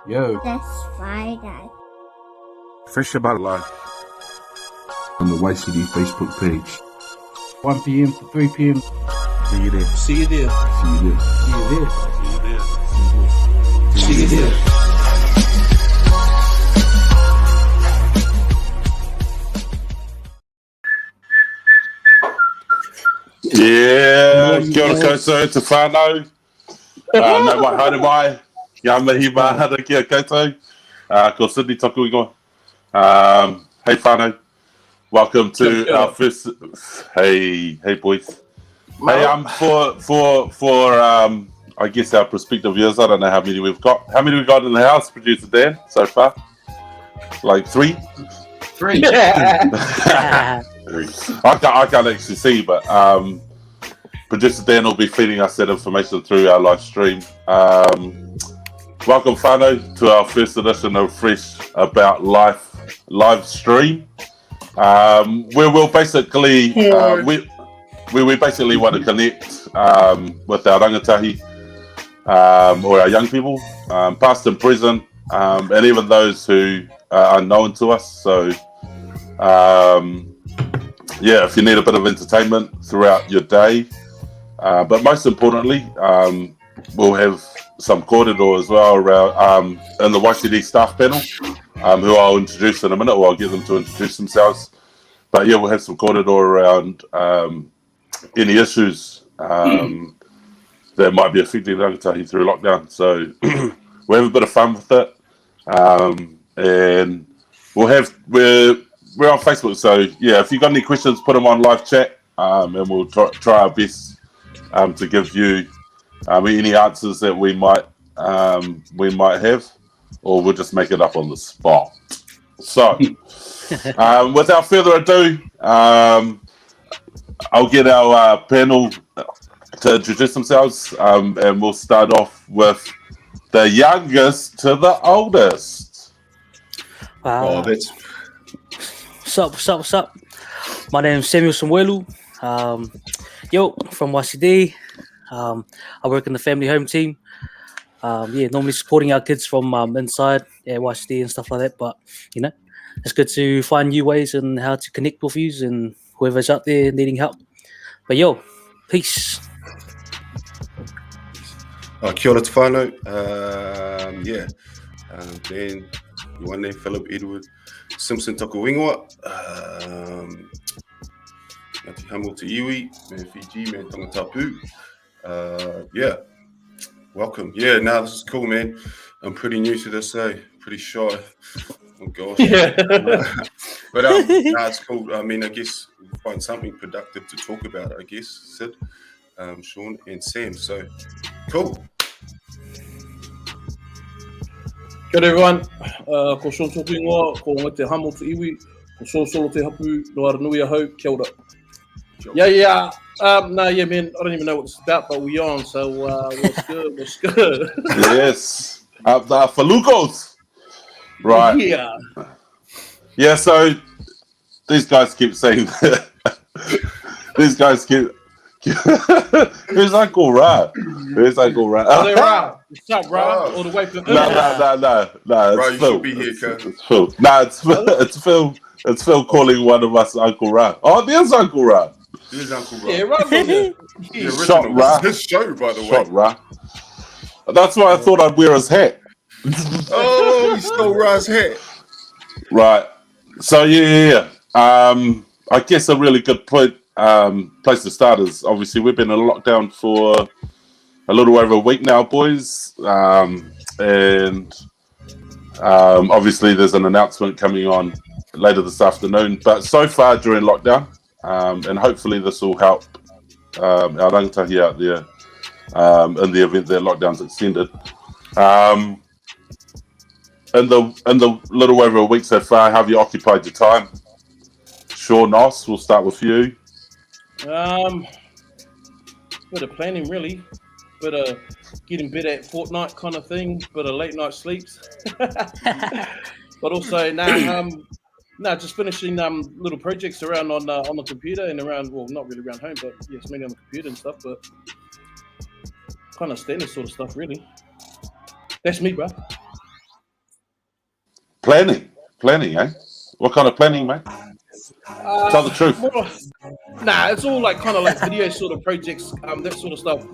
Yo. That's Friday. Fresh About Life on the Y.C.D Facebook page. 1 p.m. to 3 p.m. See you there. See you there. See you there. See you there. See you there. See you there. Yeah, kia ora koutou, te whānau. Nau mai haere mai, ngā mihi mahara kia koutou. Ko Sidney toku ingoa. Hey whānau, welcome to our first. Hey boys. Hey, for I guess our prospective viewers, I don't know how many we've got. How many we got in the house, producer Dan, so far? Like 3? 3. I can't actually see, but producer Dan will be feeding us that information through our live stream. Welcome, whānau, to our first edition of Fresh About Life live stream. Where we'll basically we basically want to connect with our rangatahi or our young people, past and present, and even those who are unknown to us. So. Yeah, if you need a bit of entertainment throughout your day, but most importantly, we'll have some kōrero as well around in the Y.C.D staff panel, who I'll introduce in a minute, or I'll get them to introduce themselves. But yeah, we'll have some kōrero around any issues that might be affecting Rangatahi through lockdown. So we'll have a bit of fun with it, and we're on Facebook, so yeah, if you've got any questions, put them on live chat, and we'll try our best to give you any answers that we might have, or we'll just make it up on the spot. So, without further ado, I'll get our panel to introduce themselves, and we'll start off with the youngest to the oldest. Wow. What's up? My name's Samuel Samuelu. From Y.C.D. I work in the family home team. Normally supporting our kids from inside Y.C.D and stuff like that. But it's good to find new ways and how to connect with you and whoever's out there needing help. But peace. Kia ora te whānau. Dan, one name, Philip Edward Simpson toku ingoa. Ngā te hamu te iwi, me Fiji, me tangatapu. Yeah, welcome. Yeah, no, this is cool, man. I'm pretty new to this, pretty shy. Oh gosh. Yeah. But no, it's cool. I mean, I guess we'll find something productive to talk about, I guess, Sid, Shaun and Sam. So cool. Kia ora everyone, ko Shaun tōku ingoa, ko ngā te hamu te iwi, ko solo te hapu, no ara nui ahau, kia ora. Yeah. Yeah, man, I don't even know what it's about, but we on, so what's good? Yes, up the Falucos. Right. Yeah, so these guys keep saying that. These guys keep... Who's Uncle Ra? Who's Uncle Ra? Oh, they're Ra. What's up, Ra? All the way from... No. Bro, It's you Phil. should be here, Kurt. It's Phil. No, it's Phil. It's Phil calling one of us Uncle Ra. Oh, there's Uncle Ra. Here's Uncle Ra. Yeah, Ra's on there. The original. Shot Ra. This is his show, by the way. Shot Ra. That's why I thought I'd wear his hat. Oh, he stole Ra's hat. Right. So yeah. I guess a really good place to start is obviously we've been in lockdown for a little over a week now, boys. And obviously there's an announcement coming on later this afternoon. But so far during lockdown, and hopefully this will help our Rangatahi out there in the event that lockdown's extended. In the little over a week so far, how have you occupied your time? Shaun, Nos, we'll start with you. Bit of planning, really. Bit of getting better at Fortnite kind of thing. Bit of late night sleeps. But also, just finishing little projects around on the computer and around, well, not really around home, but yes, mainly on the computer and stuff. But kind of standard sort of stuff, really. That's me, bro. Planning, eh? What kind of planning, mate? Tell the truth. It's all like kind of like video sort of projects, that sort of stuff.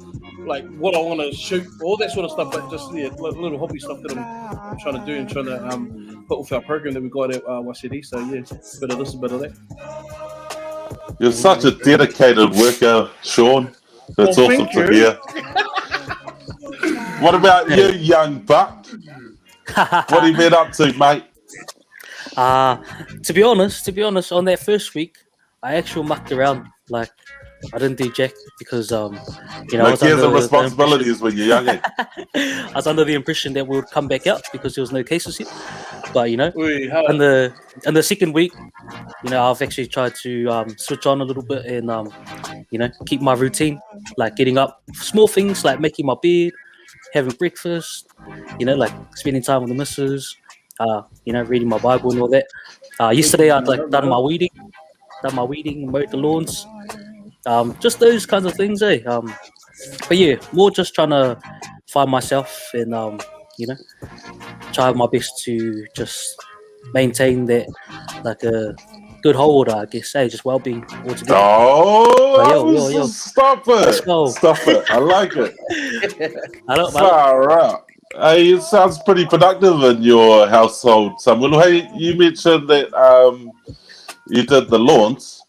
Like what I want to shoot, all that sort of stuff. But just little hobby stuff that I'm trying to do and trying to put with our program that we got at Y.C.D. So yeah, bit of this, a bit of that. You're such a dedicated worker, Shaun. That's awesome to hear. What about you, young buck? What have you been up to, mate? To be honest, on that first week, I actually mucked around. Like, I didn't do jack because, I was under the responsibilities when you're young. I was under the impression that we would come back out because there was no cases yet. But, in the second week, I've actually tried to switch on a little bit and, keep my routine, like getting up, small things like making my bed, having breakfast, like spending time with the missus, reading my Bible and all that. Yesterday I'd done my weeding, mowed the lawns, just those kinds of things, eh? But yeah, more just trying to find myself and try my best to just maintain that like a good hold, I guess, just well-being altogether. Yo. Stop it. I like it. Far out. Hey, it sounds pretty productive in your household, Samuel. Hey, you mentioned that you did the lawns.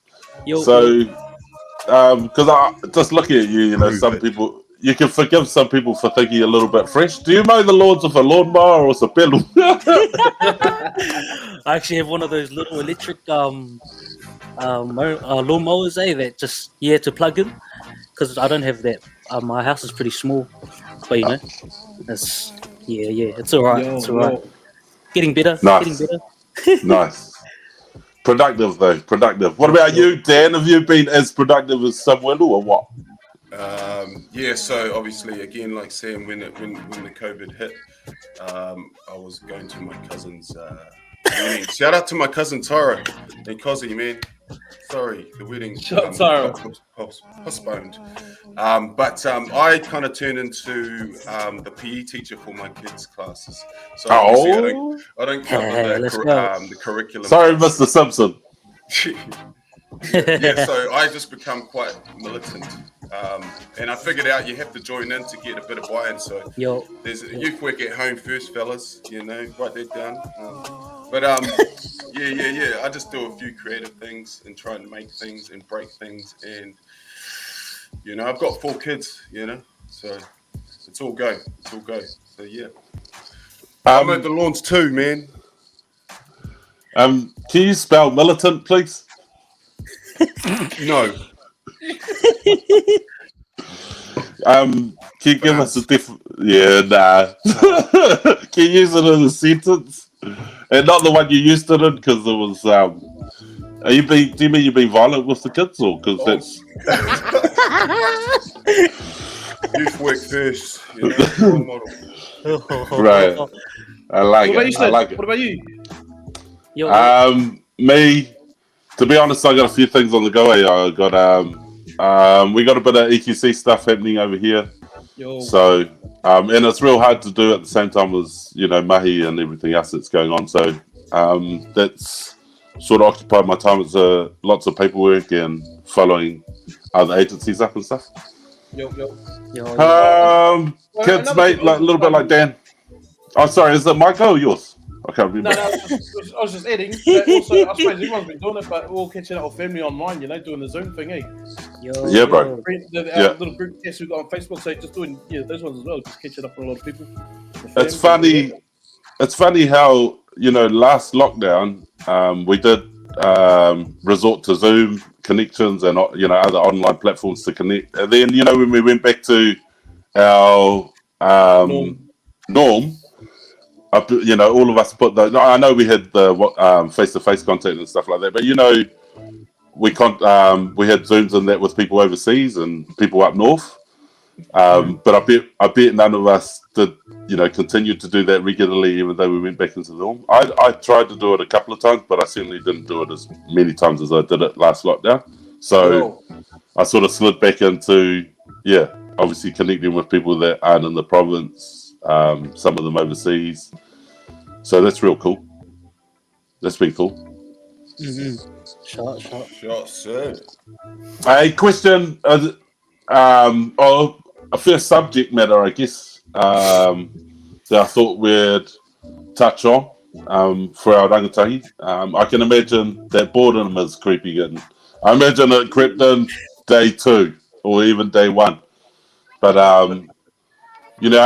Because I just looking at you, some people, you can forgive some people for thinking you're a little bit fresh. Do you mow the lawns with a lawnmower or a pelu? I actually have one of those little electric lawnmowers, that just to plug in, because I don't have that. My house is pretty small, but it's all right. It's all right. Getting better. Nice. Nice. Productive though. Productive. What about you, Dan? Have you been as productive as Samuel or what? So obviously, again, like Sam, when the COVID hit, I was going to my cousin's wedding. Shout out to my cousin Tara and Cozzy, man. Sorry, the wedding postponed. But I kind of turned into the PE teacher for my kids' classes. So I don't cover the curriculum. Sorry, Mr. Simpson. So I just become quite militant. And I figured out you have to join in to get a bit of buy-in. So there's youth work at home first, fellas. Write that down. But yeah. I just do a few creative things and try and make things and break things, and I've got 4 kids, so it's all go. So yeah, I'm at the lawns too, man. Can you spell militant, please? No. Can you give us a different? Yeah, nah. Can you use it in a sentence, and not the one you used it in because it was. Do you mean you've been violent with the kids, or because that's youth work first, role model. right? I like What about it. you, Sid? I like it. What about you? Me, to be honest, I got a few things on the go. I got we got a bit of EQC stuff happening over here. So, and it's real hard to do at the same time as mahi and everything else that's going on. So, that's sort of occupied my time. It's lots of paperwork and following other agencies up and stuff. Kids, mate, like a little bit like Dan. Oh, sorry, is it my go or yours? I can't remember. No, I was just adding. That also, I suppose everyone's been doing it, but we're all catching up with family online, doing the Zoom thing, eh? Yeah, bro. The little group tests we've got on Facebook, so just doing those ones as well, just catching up with a lot of people. It's funny. It's funny how last lockdown we did resort to Zoom connections and other online platforms to connect, and then when we went back to our norm. All of us put those. I know we had the face-to-face contact and stuff like that, but we had Zooms and that with people overseas and people up north. But I bet none of us did continue to do that regularly, even though we went back into the norm. I tried to do it a couple of times, but I certainly didn't do it as many times as I did it last lockdown. So I sort of slid back into obviously connecting with people that aren't in the province. Some of them overseas, so that's real cool. That's been cool. Shot, sir. A question, a first subject matter, I guess, that I thought we'd touch on for our rangatahi. I can imagine that boredom is creeping in. I imagine it crept in day 2 or even day 1, but our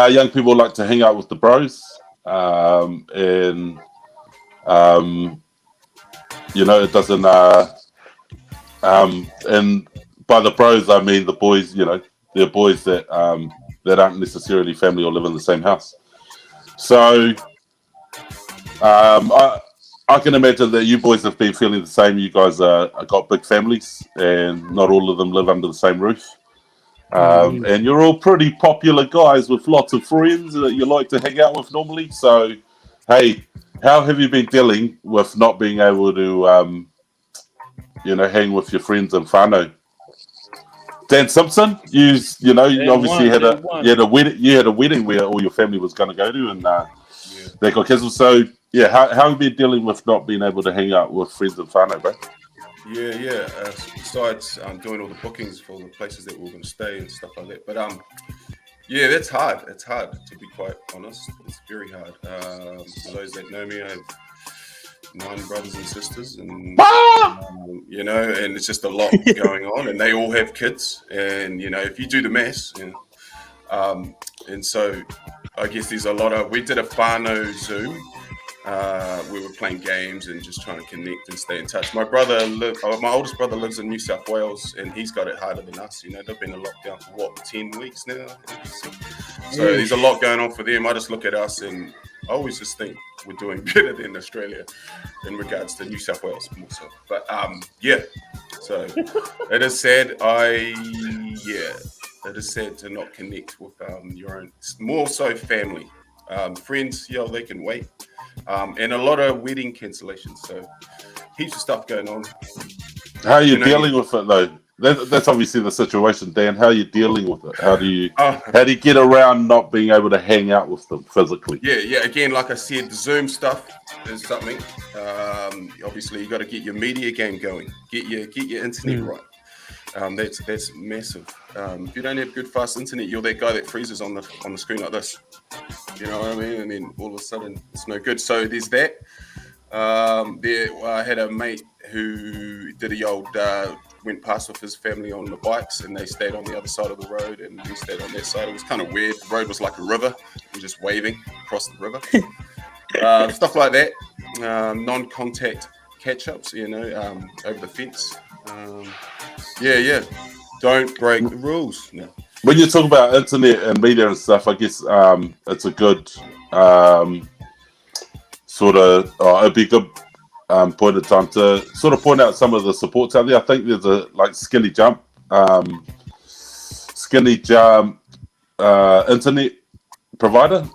young people like to hang out with the bros, and it doesn't. And by the bros, I mean the boys. They're boys that aren't necessarily family or live in the same house. So, I can imagine that you boys have been feeling the same. You guys got big families, and not all of them live under the same roof. And you're all pretty popular guys with lots of friends that you like to hang out with normally. So, hey, how have you been dealing with not being able to, hang with your friends and whānau? Dan Simpson, you obviously had a wedding where all your family was going to go to, and that got cancelled. So, how have you been dealing with not being able to hang out with friends and whānau, bro? Yeah. Besides doing all the bookings for the places that we're going to stay and stuff like that. But that's hard. It's hard, to be quite honest. It's very hard. For those that know me, I have 9 brothers and sisters, and and it's just a lot going on, and they all have kids. And if you do the maths, and so I guess there's a lot of. We did a whānau Zoom. We were playing games and just trying to connect and stay in touch. My oldest brother lives in New South Wales, and he's got it harder than us. They've been in lockdown for 10 weeks now. So there's a lot going on for them. I just look at us, and I always just think we're doing better than Australia in regards to New South Wales more so. But so it is sad. It is sad to not connect with your own, more so family. Friends, they can wait. And a lot of wedding cancellations, so heaps of stuff going on. How are you dealing with it, though? That's obviously the situation, Dan. How are you dealing with it? How do you get around not being able to hang out with them physically? Yeah. Again, like I said, the Zoom stuff is something. Obviously, you got to get your media game going. Get your internet right. That's massive. If you don't have good fast internet, you're that guy that freezes on the screen like this. You know what I mean? And then all of a sudden it's no good. So there's that. There, I had a mate who did the old went past with his family on the bikes, and they stayed on the other side of the road, and we stayed on that side. It was kind of weird. The road was like a river, and just waving across the river. Stuff like that. Non-contact catch-ups, over the fence. Yeah. Don't break the rules. No. When you talk about internet and media and stuff, I guess it's a good it'd be a good point of time to sort of point out some of the supports out there. I think there's a Skinny Jump internet provider.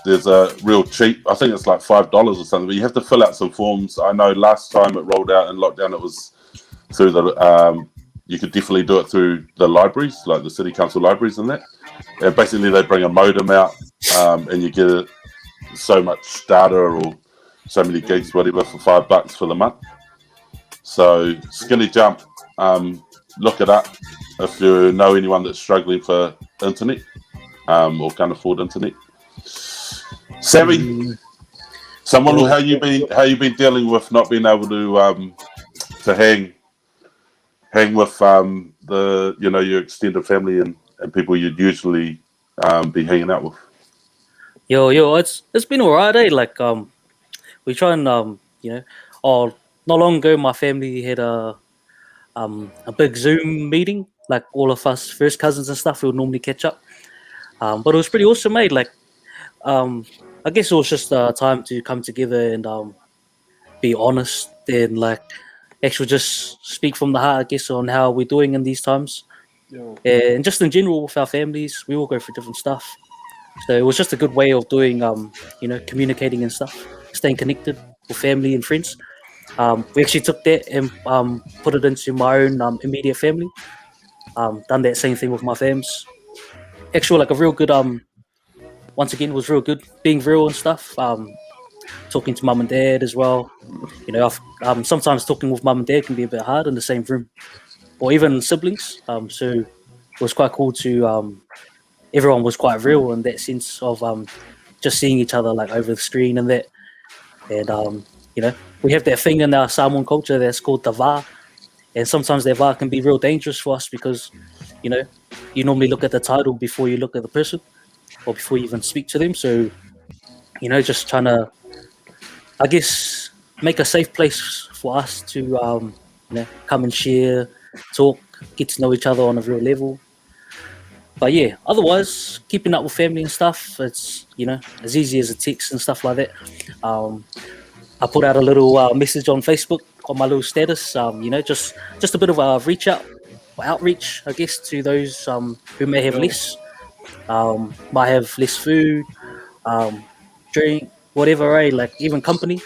There's a real cheap, I think it's like $5 or something, but you have to fill out some forms. I know last time it rolled out in lockdown, it was through the, you could definitely do it through the libraries, like the city council libraries and that. And basically they bring a modem out and you get so much data or so many gigs, whatever, for $5 for the month. So Skinny Jump, look it up if you know anyone that's struggling for internet or can't afford internet. Sammy, how you been dealing with not being able to hang with your extended family and people you'd usually be hanging out with? Yo, it's been alright, eh? We try and not long ago my family had a big Zoom meeting, like all of us first cousins and stuff. We would normally catch up, but it was pretty awesome, mate. I guess it was just a time to come together and be honest and actually just speak from the heart, I guess, on how we're doing in these times. Yo. And just in general with our families, we all go through different stuff. So it was just a good way of doing, communicating and stuff, staying connected with family and friends. We actually took that and put it into my own immediate family. Done that same thing with my fams. Actually, a real good, once again, was real good being real and stuff. Talking to mum and dad as well. Sometimes talking with mum and dad can be a bit hard in the same room, or even siblings. So it was quite cool to everyone was quite real in that sense of just seeing each other over the screen and that. And we have that thing in our Samoan culture that's called the va, and sometimes that va can be real dangerous for us because you normally look at the title before you look at the person or before you even speak to them. So just trying to, I guess, make a safe place for us to come and share, talk, get to know each other on a real level. But yeah, otherwise, keeping up with family and stuff, it's, as easy as a text and stuff like that. I put out a little message on Facebook on my little status, just a bit of a outreach, I guess, to those who may have less, might have less food, drink, whatever, even company.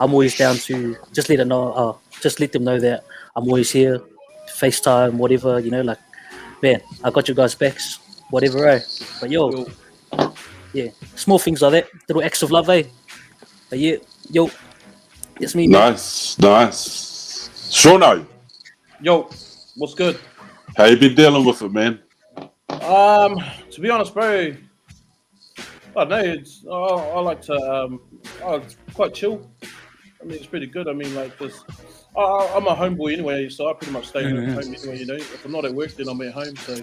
I'm always down to just let them know that I'm always here, FaceTime, whatever, man, I got you guys' backs, whatever, eh? But yeah, small things like that, little acts of love, eh? But yeah, it's me, man. Nice. Shaun, Yo, what's good? how you been dealing with it, man? To be honest, bro, I don't know. I like to. It's quite chill. I mean, it's pretty good. I mean, I'm a homeboy anyway, so I pretty much stay home anyway. If I'm not at work, then I'm at home. So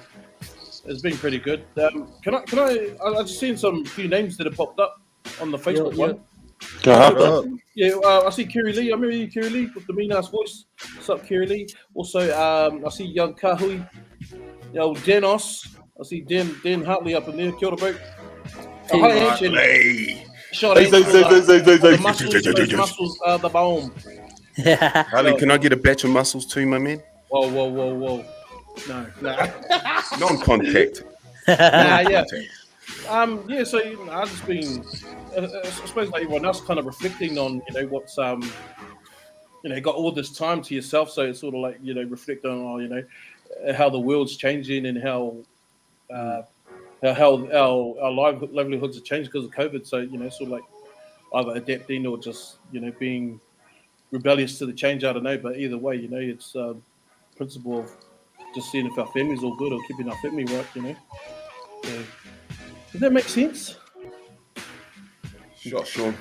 it's been pretty good. Can I? I just seen some few names that have popped up on the Facebook one. I see Kiri Lee. I remember you, Kiri Lee, with the mean ass voice. What's up, Kiri Lee? Also, I see young Kahui. Denos. I see Dan Hartley up in there. Kia ora, bro. Hi, Ancient. Shot the muscles, the bone. Harley, can I get a batch of muscles too, my man? Whoa. No. Non-contact. Yeah. So I've just been, I suppose, like everyone else, kind of reflecting on, what's, got all this time to yourself. So it's sort of reflect on, how the world's changing and how our livelihoods have changed because of COVID. So, sort of either adapting or just, being rebellious to the change. I don't know. But either way, it's principle of just seeing if our family's all good or keeping our family right, So, does that make sense? Sure.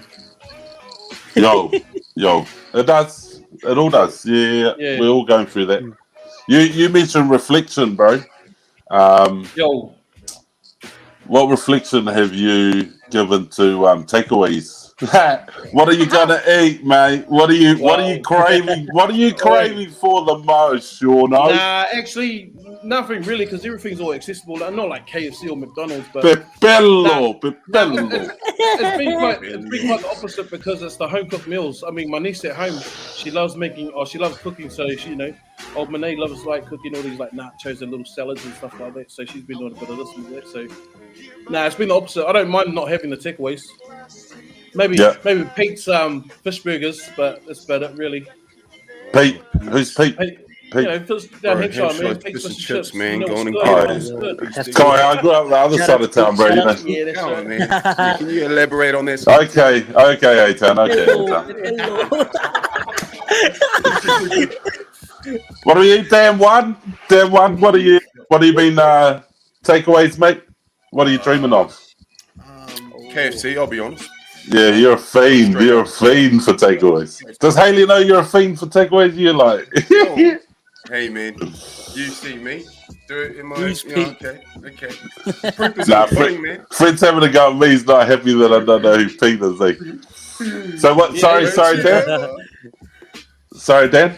Yo, it does. It all does. Yeah, Yeah. we're all going through that. You mentioned reflection, bro. Yo, What reflection have you given to takeaways? What are you gonna eat, mate? What are you craving? What are you craving for the most, Shaun? nah, actually, nothing really, because everything's all accessible. Like, not like KFC or McDonald's, but Pepello. it's been quite the opposite because it's the home cooked meals. I mean, my niece at home, she loves cooking, so she, old Monet loves like cooking all these like nachos and little salads and stuff like that. So she's been doing a bit of this and that. So, it's been the opposite. I don't mind not having the takeaways. Maybe Pete's fish burgers, but that's about it really. Pete, who's Pete? Pete. Pete. Down Hampshire, man. Hampshire Pete's fish and fish chips, man. You know, Going and it's good. good. Kai, I grew up the other side of town, bro. You know. Yeah, that's Come on, right. man. Can you elaborate on this? Okay, A-Town. What do you eat, damn one? What do you mean takeaways, mate? What are you dreaming of? KFC, I'll be honest. Yeah, you're a fiend. You're a fiend for takeaways. Does Haley know you're a fiend for takeaways? You're like, hey, man, you see me do it in my. Okay. Man. Fred's having a go at me. He's not happy that I don't know who Pete is. So what? Sorry, Dan. Sorry, Dan.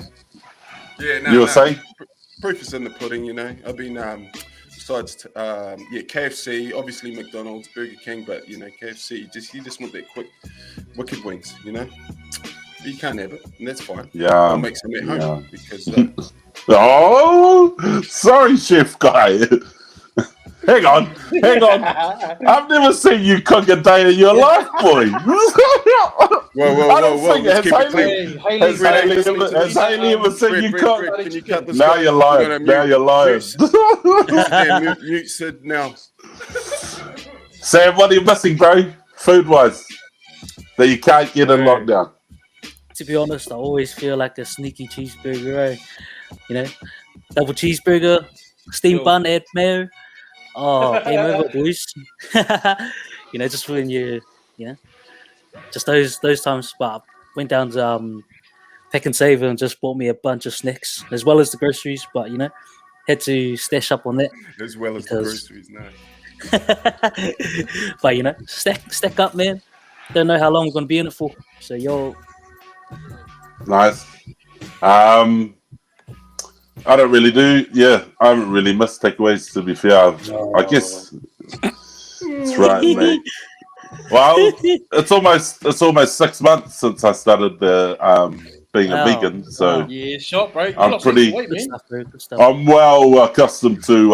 Yeah, you were saying? Proof is in the pudding. I've been besides KFC, obviously McDonald's, Burger King, but KFC, you just want that quick wicked wings, but you can't have it, and that's fine. Yeah, I'll make some at home because oh, sorry, chef guy. Hang on. I've never seen you cook a day in your life, boy. Whoa. Has Haley ever seen you cook? Can you cut this Now guy? you're lying. Mute Sid now. Sam, what are you missing, bro? Food-wise, that you can't get in lockdown. To be honest, I always feel like a sneaky cheeseburger, double cheeseburger, steamed bun, add mayo. Oh, game over, boys. Just when just those times. But I went down to Pick and Save and just bought me a bunch of snacks as well as the groceries. But had to stash up on that as well as the groceries. No, but stack up, man. Don't know how long I'm gonna be in it for. So nice. I don't really do. Yeah, I haven't really missed takeaways, to be fair. I guess that's right, mate. Well, it's almost 6 months since I started being a vegan, so yeah, shot, bro. I'm pretty. Weight, man. good stuff. I'm well accustomed to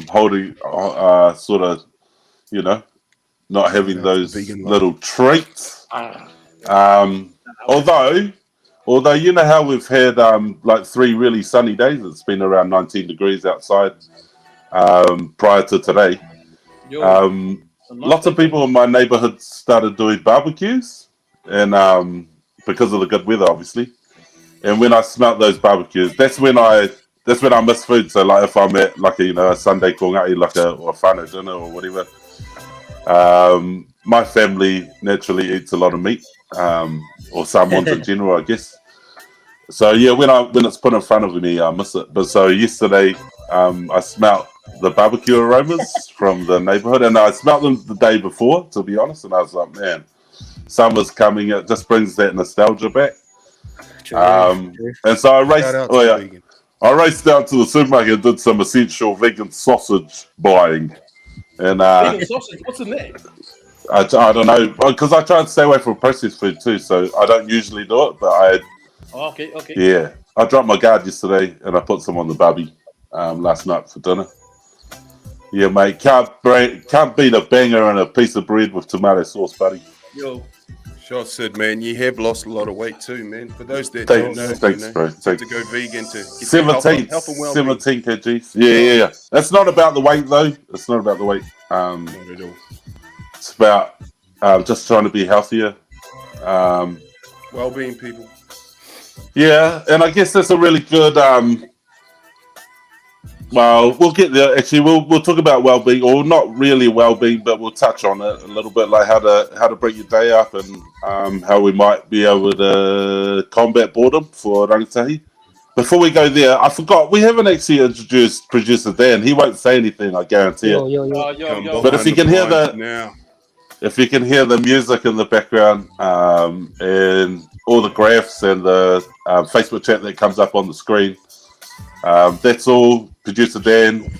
holding sort of not having those little treats. Although you know how we've had like 3 really sunny days. It's been around 19 degrees outside prior to today. Lots of people in my neighborhood started doing barbecues, and because of the good weather, obviously. And when I smelt those barbecues, that's when I miss food. So like if I'm at like a Sunday kongai, like a whānau dinner or whatever, my family naturally eats a lot of meat, or Samoans in general, I guess. So yeah, when it's put in front of me, I miss it. But so yesterday, I smelt the barbecue aromas from the neighborhood, and I smelt them the day before, to be honest. And I was like, man, summer's coming. It just brings that nostalgia back. And so I raced. I raced down to the supermarket and did some essential vegan sausage buying. And vegan sausage, what's in there? I don't know, because I try and stay away from processed food too, so I don't usually do it. But okay. Yeah, I dropped my guard yesterday and I put some on the barbie last night for dinner. Yeah, mate, can't beat a banger and a piece of bread with tomato sauce, buddy. Yo, sure, Sid, man, you have lost a lot of weight too, man. For those that Thanks, don't know, bro. to go vegan to get 17 health and well-being. 17 kgs. Yeah. It's not about the weight though. It's not about the weight. Not at all. It's about just trying to be healthier. Well-being, people. Yeah, and I guess that's a really good Well, we'll get there. Actually, we'll talk about well-being, or not really well-being, but we'll touch on it a little bit, like how to break your day up and how we might be able to combat boredom for Rangatahi. Before we go there, I forgot we haven't actually introduced producer Dan. He won't say anything, I guarantee Yo, it. yo, yo. Come But if you can hear behind now. If you can hear the music in the background and all the graphs and the Facebook chat that comes up on the screen, that's all producer Dan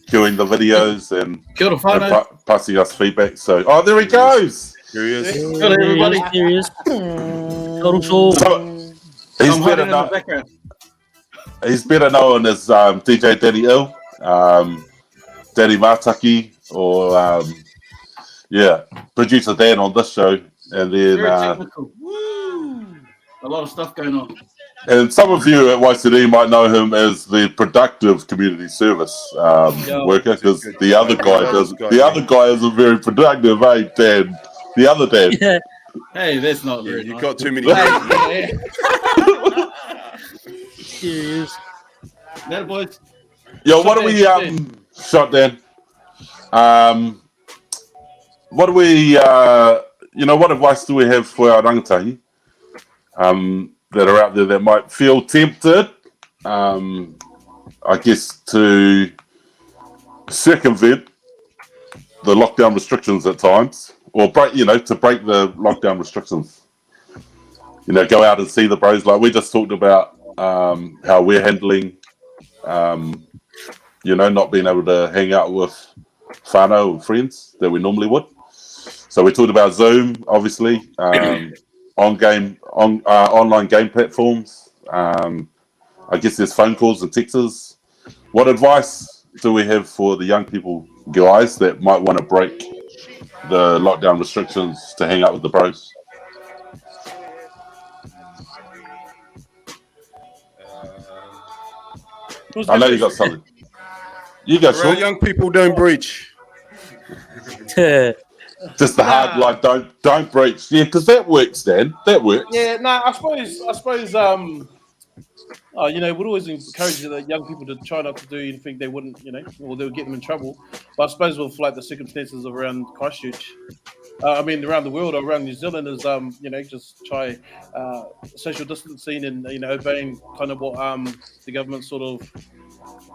doing the videos and Kia ora whānau. passing us feedback. So, there he goes. Here he is. Kia ora, everybody. Here he is. Total show. So, he's I'm better hiding in the known. background. He's better known as DJ Danny Ill, Danny Martaki, or producer Dan on this show, and then Very technical. Woo! A lot of stuff going on. and some of you at Y.C.D might know him as the productive community service worker, because the other guy isn't very productive, eh, Dan? The other Dan. Yeah. Hey, that's not Yeah, very you nice. got too many. Hey, Here he is. that boys. Yo, what do we shot Dan? What do we what advice do we have for our rangatahi that are out there that might feel tempted, I guess, to circumvent the lockdown restrictions at times, or break the lockdown restrictions? Go out and see the bros. Like we just talked about how we're handling, not being able to hang out with whānau and friends that we normally would. So we talked about Zoom, obviously, online game platforms. I guess there's phone calls and texts. What advice do we have for the young people, guys, that might want to break the lockdown restrictions to hang out with the bros? I know you got something. You go, Our Shaun. young people don't breach. Just the hard line, don't breach. Yeah, because that works, Dan. That works. Yeah, no, I suppose, we'd always encourage the young people to try not to do anything they wouldn't, or they would get them in trouble. But I suppose with like the circumstances around Christchurch, around the world, or around New Zealand, is just try social distancing and obeying kind of what the government's sort of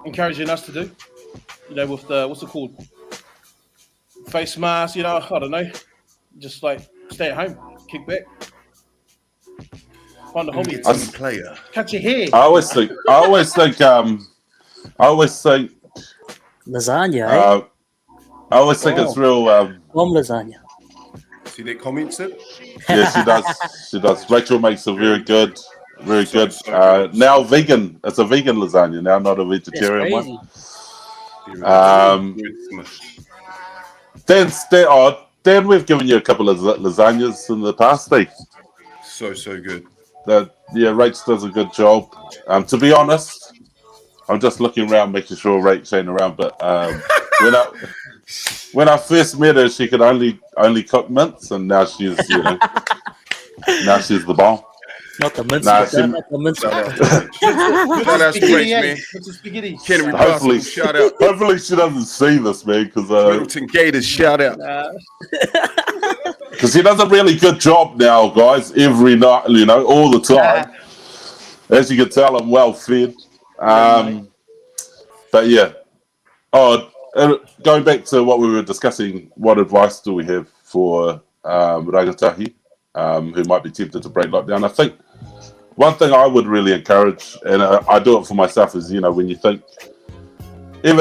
encouraging us to do. With the what's it called? Face mask, I don't know. Just like stay at home, kick back, find a hobby, Player. cut your hair. I always think Lasagna, eh? I always think it's real. Mom lasagna. See their comments it? Yeah, she does. She does. Rachel makes a very good. So Now vegan. It's a vegan lasagna now, not a That's vegetarian crazy. one. Dan, we've given you a couple of lasagnas in the past, eh? So good. Rach does a good job. To be honest, I'm just looking around, making sure Rach ain't around. But when I first met her, she could only cook mince, and now she's now she's the bomb. Not the mince. Nah, not the mince. Shout out to Rach, man. What's the spaghetti? Kennery Hopefully, Parsons, shout out. hopefully she doesn't see this, man, because Middleton Gators, shout out. he does a really good job now, guys. Every night, all the time. As you can tell, I'm well fed. But yeah. Going back to what we were discussing, what advice do we have for Rangatahi who might be tempted to break lockdown? I think one thing I would really encourage, and I do it for myself, is when you think, you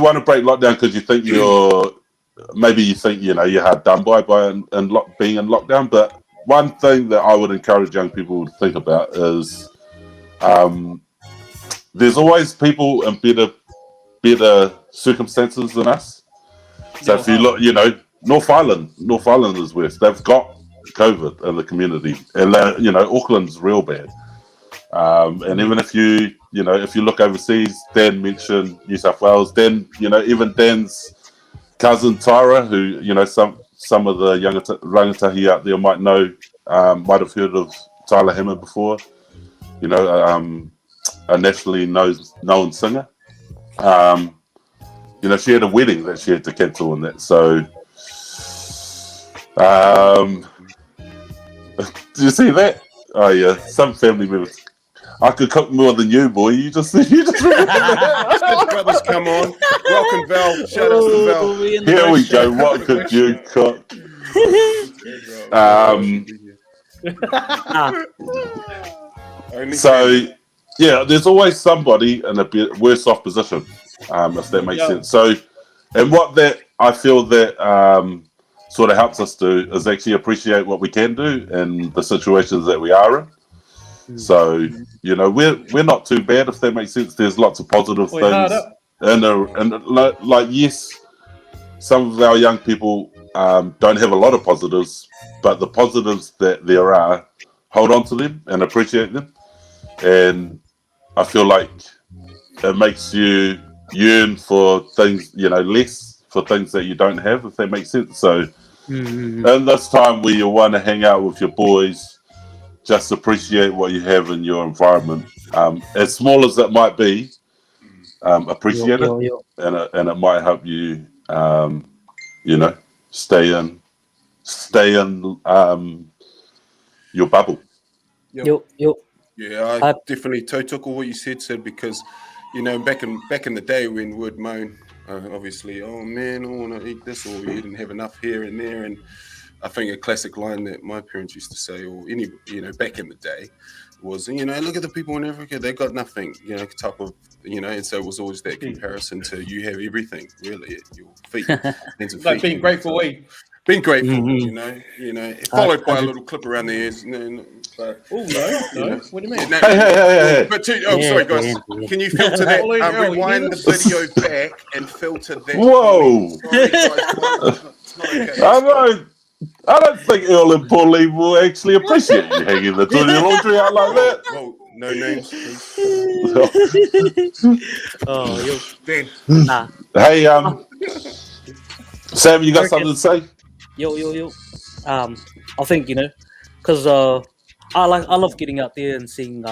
want to break lockdown because you think you're hard done by being in lockdown. But one thing that I would encourage young people to think about is there's always people in better circumstances than us. So if you look, North Island is worse. They've got COVID in the community, and Auckland's real bad. And even if you look overseas, Dan mentioned New South Wales. Then even Dan's cousin Tyra, who some of the younger rangatahi out there might have heard of Tyler Hammond before. a nationally known singer. You know, she had a wedding that she had to cancel and that. So, did you see that? Oh yeah, some family members. I could cook more than you, boy. You just remember that. Brothers, come on. Welcome, Val. Shout out to Val. Here we go. What could you cook? So, yeah, there's always somebody in a bit worse off position, if that makes sense. So, and what that I feel that sort of helps us do is actually appreciate what we can do and the situations that we are in. So, you know, we're not too bad, if that makes sense. There's lots of positive things, and like yes, some of our young people don't have a lot of positives, but the positives that there are, hold on to them and appreciate them. And I feel like it makes you yearn for things, you know, less for things that you don't have, if that makes sense. So, in this time where you want to hang out with your boys, just appreciate what you have in your environment, as small as it might be. Appreciate it, and it might help you, you know, stay in your bubble. Yeah, I definitely took all what you said because, you know, back in the day when we'd moan, obviously, oh man, I want to eat this, or we didn't have enough here and there, and I think a classic line that my parents used to say, or any, you know, back in the day, was, you know, look at the people in Africa, they got nothing, you know, type of, you know, and so it was always that comparison to you have everything, really, at your feet. Like being grateful, being grateful, you know, followed by a little clip around the ears. No. What do you mean? Hey. But sorry, guys. Can you filter that? Rewind the video back and filter that. Whoa! Sorry, guys, it's not okay. I don't think Earl and Pauline will actually appreciate you hanging the dirty laundry out like that. Well, no names, please. Ben. Nah. Hey, Sam, you got something to say? Yo. I think, you know, because I love getting out there and seeing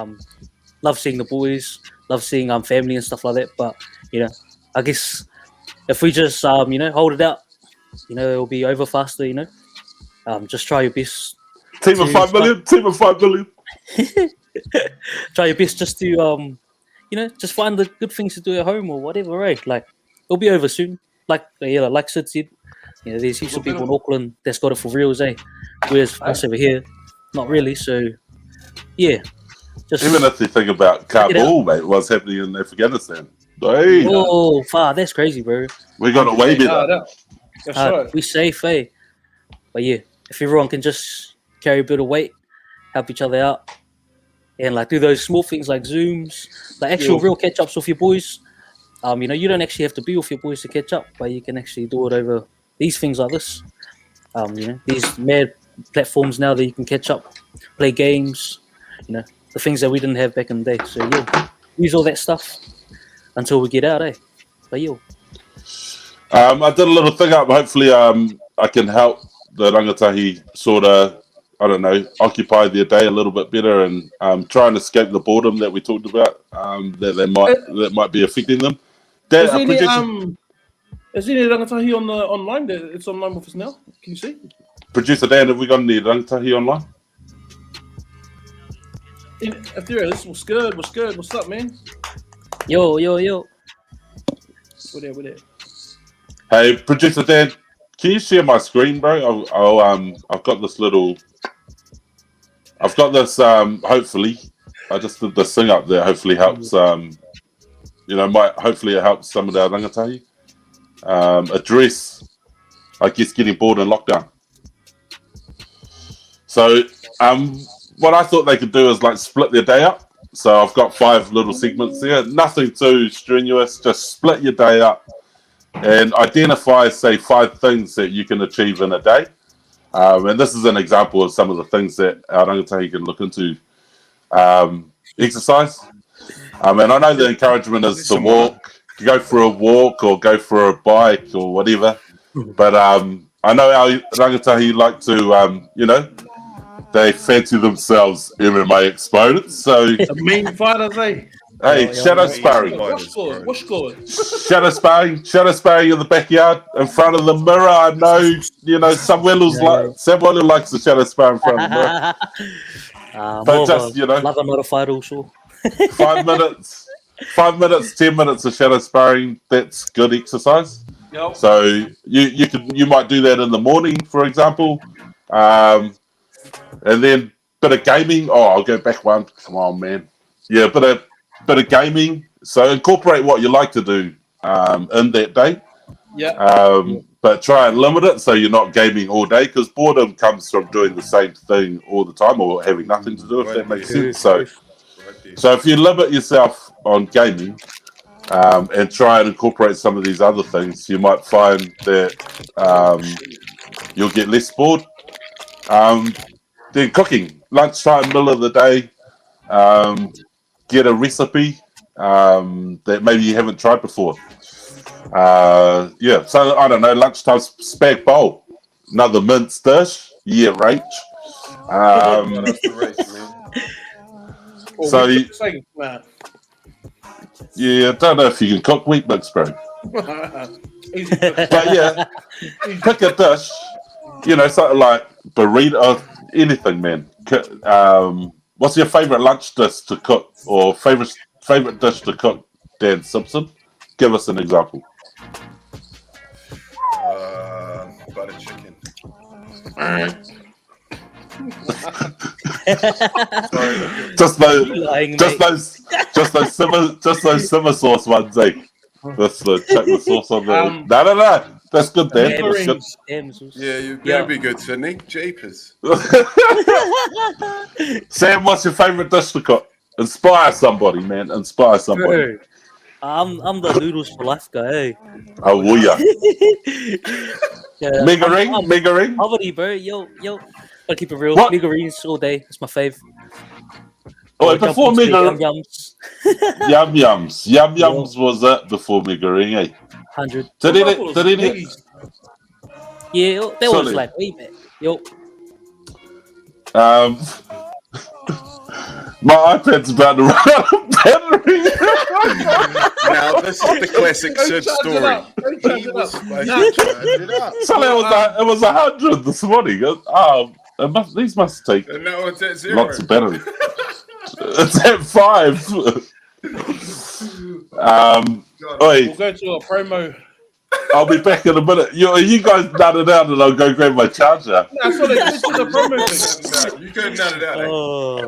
love seeing the boys, love seeing family and stuff like that. But you know, I guess if we just you know, hold it out, you know, it'll be over faster. You know, just try your best. Team of 5 million. Try your best just to you know, just find the good things to do at home or whatever, right? Like it'll be over soon. Like Sid said, you know, there's heaps of people in Auckland that's got it for reals, whereas us over here, not really. So yeah, just even if you think about Kabul, mate, what's happening in Afghanistan? Hey. Oh, far, that's crazy, bro. We got it way better. That's right. We safe, But yeah, if everyone can just carry a bit of weight, help each other out, and like do those small things like Zooms, like actual real catch ups with your boys. You know, you don't actually have to be with your boys to catch up, but you can actually do it over these things like this. You know, these mad platforms now that you can catch up, play games, you know, the things that we didn't have back in the day. So yeah, use all that stuff until we get out, But yeah. I did a little thing up. Hopefully, I can help the Rangatahi sort of, I don't know, occupy their day a little bit better and try and escape the boredom that we talked about that might be affecting them. Is there any Rangatahi online? It's online with us now. Can you see? Producer Dan, have we got any Rangatahi online? If there is, what's good? What's up, man? Yo. We're there. Hey, Producer Dan, can you share my screen, bro? I've got this hopefully, I just did this thing up there. Hopefully helps, you know, hopefully it helps some of our Rangatahi address, I guess, getting bored in lockdown. So, what I thought they could do is like split their day up. So I've got 5 little segments there, nothing too strenuous, just split your day up and identify, say, 5 things that you can achieve in a day. And this is an example of some of the things that our Rangatahi can look into. Exercise. And I know the encouragement is to go for a walk or go for a bike or whatever. But I know our Rangatahi like to, you know, they fancy themselves MMA exponents. So the mean fighters, Hey, shadow Easy sparring. fighters, What bro. scores? Shadow sparring in the backyard in front of the mirror. I know, Samuel likes the shadow spar in front of the mirror. More But of just, a lover, not a fighter, also. 5 minutes, 10 minutes of shadow sparring, that's good exercise. Yep. So you might do that in the morning, for example. And then bit of gaming. Oh, I'll go back one. Come on, man. Yeah, bit of gaming. So incorporate what you like to do in that day. Yeah. But try and limit it so you're not gaming all day, because boredom comes from doing the same thing all the time or having nothing to do, if that makes sense. So if you limit yourself on gaming and try and incorporate some of these other things, you might find that you'll get less bored. Then cooking, lunchtime, middle of the day, get a recipe that maybe you haven't tried before. So I don't know, lunchtime spag bowl, another mince dish, Rach. That's the race, man. So I don't know if you can cook wheat mix, bro. Easy. But yeah, pick a dish, something like burrito, anything, man. What's your favorite lunch dish to cook, or favorite dish to cook, Dan Simpson? Give us an example. Butter chicken. just those simmer sauce ones, eh? That's the chuck the sauce on there. No. That's good, Dan. That's good. Yeah, you better be good, Sidney. Jeepers. Sam, what's your favorite dish to cook? Inspire somebody, man. Inspire somebody. I'm the noodles for life guy. Eh? Oh, will ya? Mega ring. Poverty, bro. Yo. I'll keep it real. What? Mega rings all day. It's my fave. Oh, before Mega Yums. Yums was it before Mega ring, eh? 100. Did he? Yeah, that was like way back. Yo. My iPad's about to run out of battery. Now this is the classic Sid story. He was supposed to charge it up. So it was 100 this morning. These must take And now it's at 0. lots of battery. It's at 5. We'll go to a promo. I'll be back in a minute. You guys nut it out and I'll go grab my charger. That's what it is to the promo thing. You couldn't nut it out. Eh? Oh,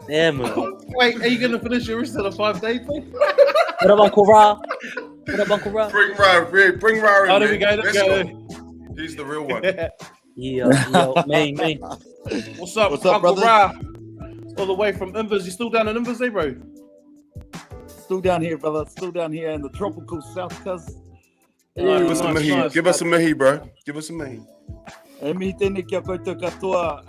damn it. Wait, are you going to finish your rest of the 5-day thing? What up, Uncle Ra? Bring Ra in. Oh, there we go. Let's go. He's the real one. Yeah, me. What's up, What's up, Uncle brother? Ra? All the way from Invers. You still down in Invers, eh, bro? Still down here, brother. Still down here in the tropical South Coast. Give us some mihi. Give us some mihi, bro. Give us some mihi. E mihi tēnei kia koutou katoa,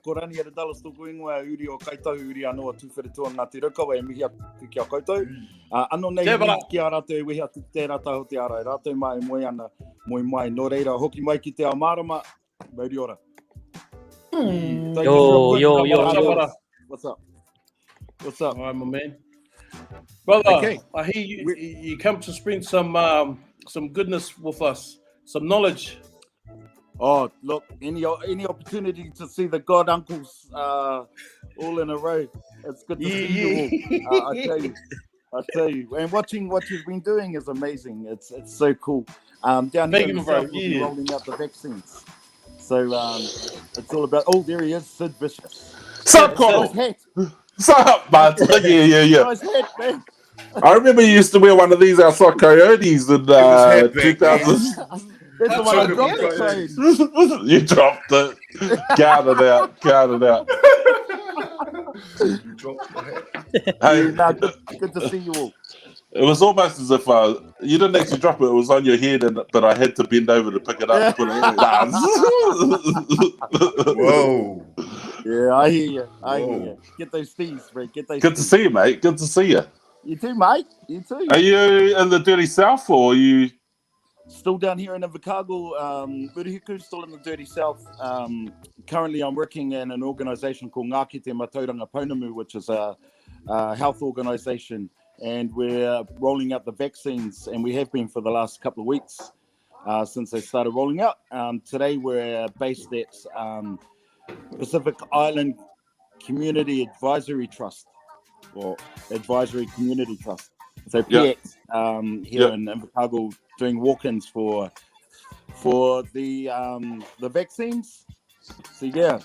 ko rani e Dallas tōku ingoa uri o kaitahu uri anoa tūwhiretua ngā te raukawa e mihi atu kia koutou. Ano nei mihi ki a rātou e wehi atu tērā taho te ara. E rātou mai e moe ana, moe mai. Nō reira, hoki mai ki te ao marama, mauri ora. Yo. What's up? All right, my man. Brother, Okay. I hear you come to spring some goodness with us, some knowledge. Oh, look, any opportunity to see the God Uncles all in a row. It's good to see you all. I tell you. And watching what you've been doing is amazing. It's so cool. Down here in the South, we'll be rolling out the vaccines. So it's all about, there he is, Sid Vicious. Sup, Connell? Sup, bud? Yeah. Nice hat, man. I remember you used to wear one of these outside Coyotes in 2000. That's the one I dropped the chain. You dropped it. Count it out. You dropped the hat. Hey, Good to see you all. it was almost as if you didn't actually drop it. It was on your head, but I had to bend over to pick it up and put it in. Whoa. Yeah, I hear you. Get those steeds, bro. Good to see you, mate. Good to see you. You too, mate. You too. Are you in the dirty south, or are you still down here in Invercargill? Murihiku, still in the dirty south. Currently, I'm working in an organisation called Kete Mataurangapounamu, which is a health organisation, and we're rolling out the vaccines, and we have been for the last couple of weeks since they started rolling out. Today we're based at Pacific Island Community Advisory Trust, or Advisory Community Trust. So Yeah. PX here in Invercargill doing walk-ins for the vaccines. So yeah,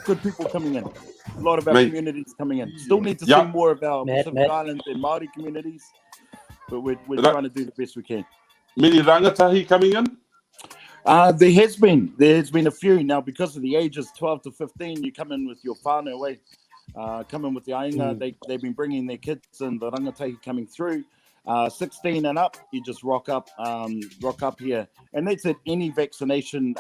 good people coming in. A lot of our communities coming in. Still need to see more of our Pacific Island and Māori communities, but we're trying to do the best we can. Many Rangatahi coming in? There has been a few now because of the ages 12 to 15. You come in with your whānau away, come in with the ainga. They've been bringing their kids and the rangatahi coming through. 16 and up, you just rock up here, and that's at any vaccination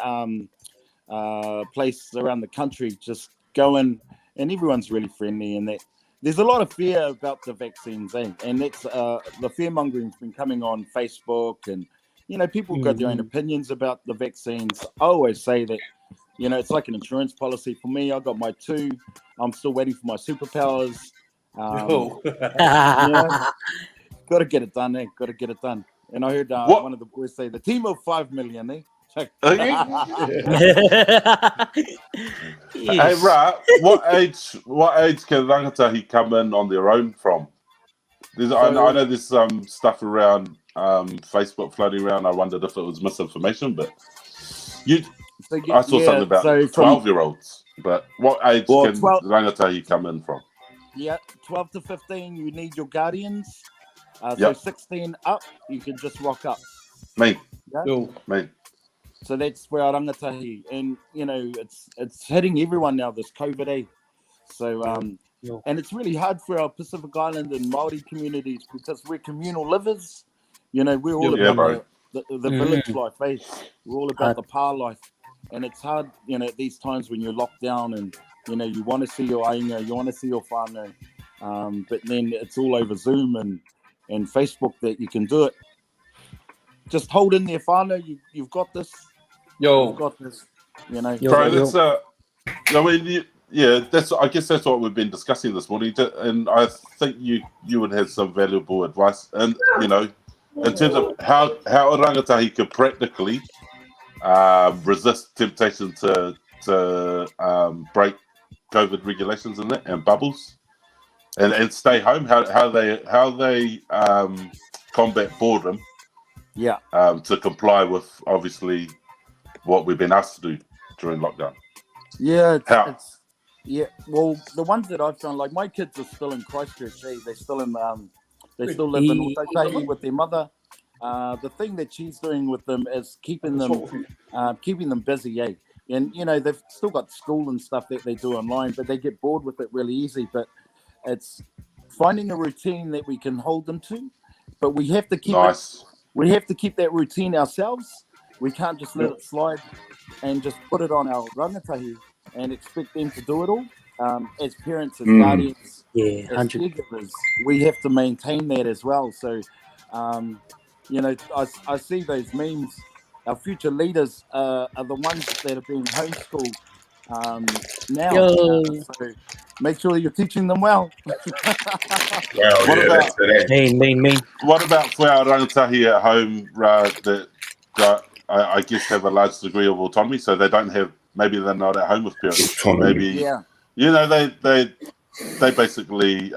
place around the country. Just go in, and everyone's really friendly. And that there's a lot of fear about the vaccines, and that's the fear mongering's been coming on Facebook, and people got their own opinions about the vaccines. I always say that it's like an insurance policy for me. I got my 2. I'm still waiting for my superpowers. Got to get it done, eh? Got to get it done. And I heard one of the boys say the team of 5 million, eh? Hey, Ra, what age can Rangatahi come in on their own from? I know there's some stuff around Facebook floating around. I wondered if it was misinformation, but I saw something about 12-year-olds. But what age can Rangatahi come in from? Yeah, 12 to 15, you need your guardians. So 16 up, you can just rock up. Me. Yeah? Me. So that's where our rangatahi, and it's hitting everyone now, this COVID, eh? So and it's really hard for our Pacific Island and Māori communities because we're communal livers. We're all about the village life, eh? We're all about the pa life, and it's hard, at these times when you're locked down and you want to see your ainga, you want to see your whānau, but then it's all over Zoom and Facebook that you can do it. Just hold in there, whānau. You've got this. You've got this. Bro, that's I guess that's what we've been discussing this morning, and I think you would have some valuable advice, and in terms of how a rangatahi could practically resist temptation to break COVID regulations and bubbles, and stay home. How they combat boredom. Yeah. To comply with obviously what we've been asked to do during lockdown. Yeah. Well, the ones that I've found, like my kids are still in Christchurch. They still live in Rangatahi with their mother. The thing that she's doing with them is keeping them busy. Eh? And they've still got school and stuff that they do online, but they get bored with it really easy. But it's finding a routine that we can hold them to. But we have to keep we have to keep that routine ourselves. We can't just let it slide and just put it on our rangatahi and expect them to do it all. As parents, as guardians, as caregivers, we have to maintain that as well. So, I see those memes. Our future leaders are the ones that are being homeschooled now. So make sure you're teaching them well. What about for our rangatahi at home, that I guess have a large degree of autonomy, so they don't have, maybe they're not at home with parents. Maybe they basically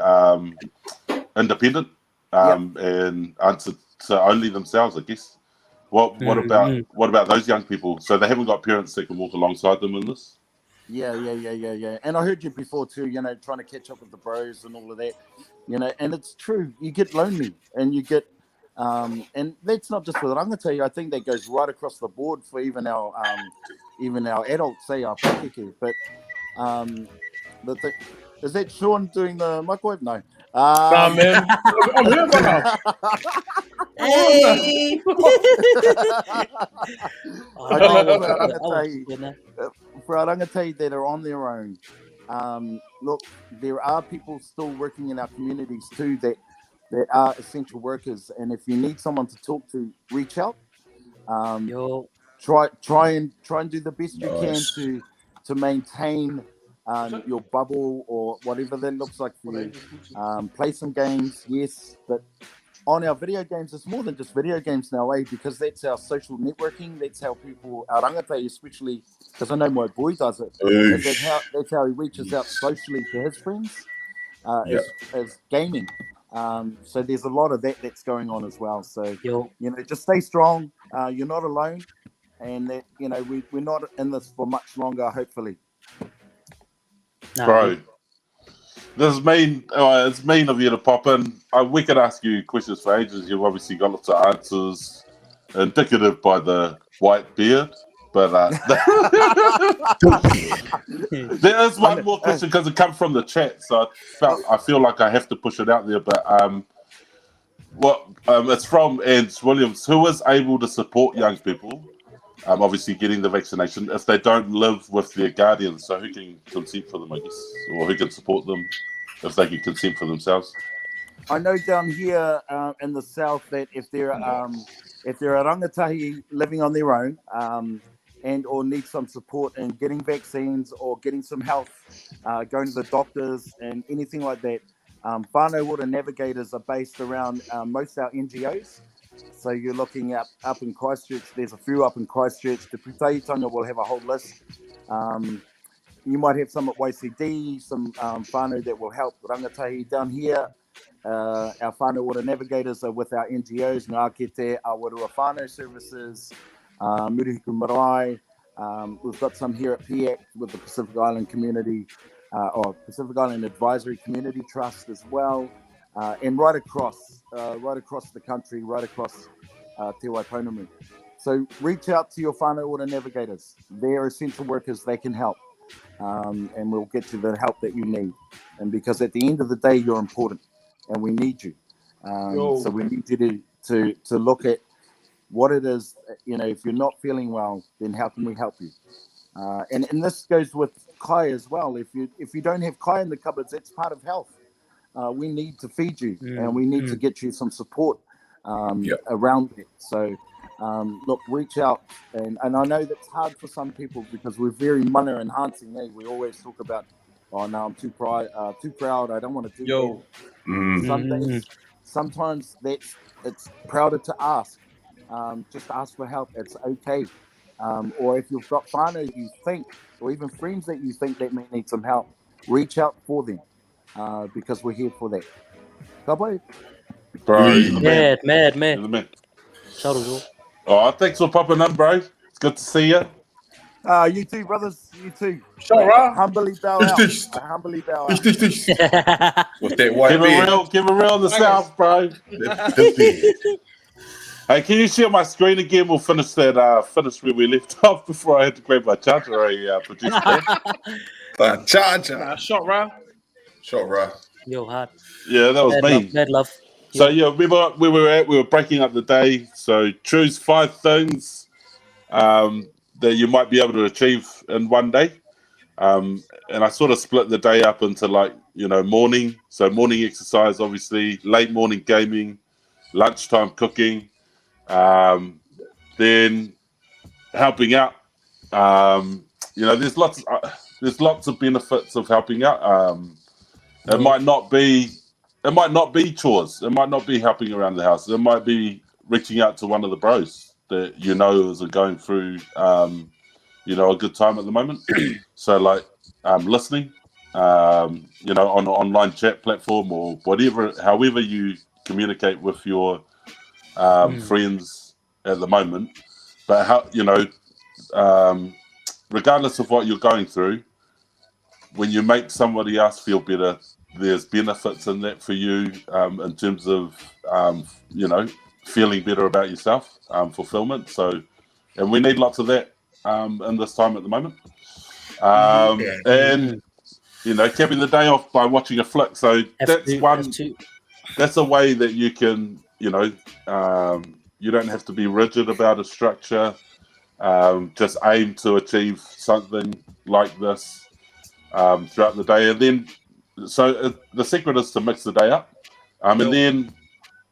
independent and answer to only themselves, I guess. What about those young people? So they haven't got parents that can walk alongside them in this? Yeah. And I heard you before too, trying to catch up with the bros and all of that, and it's true. You get lonely and you get, and that's not just with rangatahi. I think that goes right across the board for even our adults, say our pakeke. But is that Shaun doing the microwave? No. Nah, man. I'm here, brother. Hey! For our rangatahi that are on their own, look, there are people still working in our communities too that are essential workers, and if you need someone to talk to, reach out. Try and do the best you can to maintain your bubble or whatever that looks like for you. Play some games, yes, but on our video games, it's more than just video games now, because that's our social networking. That's how people, our Rangatahi especially, because I know my boy does it. That's how he reaches out socially to his friends, as gaming. So there's a lot of that's going on as well. So, just stay strong. You're not alone. And that, we're not in this for much longer, hopefully. Bro, this is mean. It's mean of you to pop in. We could ask you questions for ages. You've obviously got lots of answers, indicative by the white beard. But there is one more question because it comes from the chat, so I feel like I have to push it out there. But it's from Ange Williams, who is able to support young people. Obviously getting the vaccination if they don't live with their guardians. So who can consent for them, I guess, or who can support them if they can consent for themselves? I know down here in the south that if they're a rangatahi living on their own and or need some support in getting vaccines or getting some health, going to the doctors and anything like that, whānau water navigators are based around most of our NGOs. So you're looking up in Christchurch. There's a few up in Christchurch. The Putaitanga will have a whole list. You might have some at Y.C.D, some whānau that will help Rangatahi down here. Our whānau water navigators are with our NGOs, Ngā Kete, our Warua Whānau Services, Murihiku Marae. We've got some here at PIAC with the Pacific Island Community, or Pacific Island Advisory Community Trust as well. And right across the country, right across Te Waipounamu. So reach out to your whānau water navigators. They're essential workers, they can help. And we'll get you the help that you need. And because at the end of the day, you're important and we need you. So we need you to look at what it is, if you're not feeling well, then how can we help you? And this goes with kai as well. If you don't have kai in the cupboards, it's part of health. We need to feed you and we need to get you some support around it. So look, reach out. And I know that's hard for some people because we're very mana enhancing. We always talk about, oh no, I'm too proud, I don't want to do that. Some days, sometimes it's prouder to ask. Just ask for help. It's okay. Or if you've got whānau you think, or even friends that you think that may need some help, reach out for them. Because we're here for that. Ka pai? Bro, you're the man. Mad. You're the man. Shout out. Oh, thanks for popping in, bro. It's good to see you. You too, brothers. You too. Sure, humbly bow out. Humbly bow out. With that white beard. Give a real in the south, bro. Hey, can you share my screen again? We'll finish where we left off before I had to grab my charger. Producer. Charger. Shot, Ra. Yo, hard. Yeah, that was me. Mad love. So remember where we were breaking up the day. So choose 5 things that you might be able to achieve in one day. And I sort of split the day up into morning. So morning exercise, obviously, late morning gaming, lunchtime cooking, then helping out. There's lots of benefits of helping out. It might not be chores. It might not be helping around the house. It might be reaching out to one of the bros that is going through a good time at the moment. So listening, on an online chat platform or however you communicate with your friends at the moment. But regardless of what you're going through, when you make somebody else feel better, there's benefits in that for you in terms of feeling better about yourself, fulfillment. So, and we need lots of that in this time at the moment. And capping the day off by watching a flick. So that's a way that you can, you don't have to be rigid about a structure. Just aim to achieve something like this throughout the day. And then, so the secret is to mix the day up. And then,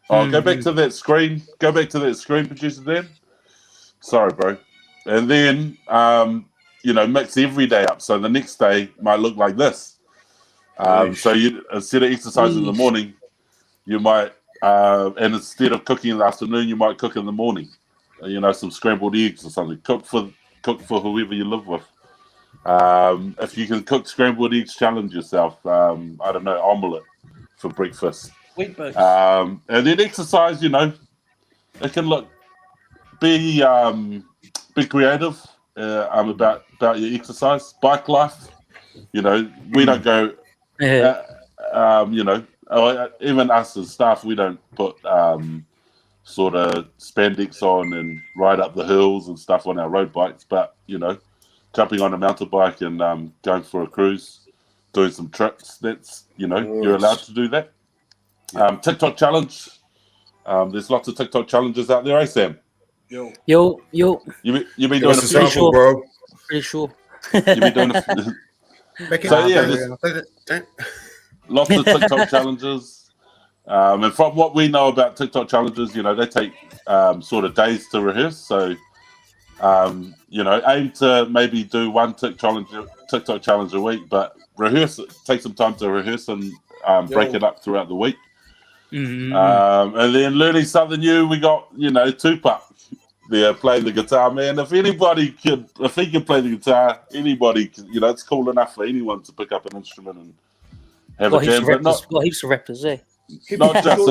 go back to that screen. Go back to that screen, producer Dan. Sorry, bro. And then mix every day up. So the next day might look like this. So you instead of exercising in the morning, you might, and instead of cooking in the afternoon, you might cook in the morning. Some scrambled eggs or something. Cook for whoever you live with. If you can cook scrambled eggs, challenge yourself. I don't know, omelette for breakfast. And then exercise. It can be creative about your exercise. Bike life. We don't go. Even us as staff, we don't put sort of spandex on and ride up the hills and stuff on our road bikes. But jumping on a mountain bike and going for a cruise, doing some trips. That's you're allowed to do that. TikTok challenge. There's lots of TikTok challenges out there, Sam? Yo. You been doing What's the sample, bro? Pretty sure. You been doing there's lots of TikTok challenges. And from what we know about TikTok challenges, they take sort of days to rehearse. So, aim to maybe do one TikTok challenge a week, but take some time to rehearse and break it up throughout the week. Mm-hmm. And then learning something new, we got, Tupac there playing the guitar, man. If he can play the guitar, anybody can, it's cool enough for anyone to pick up an instrument and have a jam. Got heaps of rappers, eh? Not just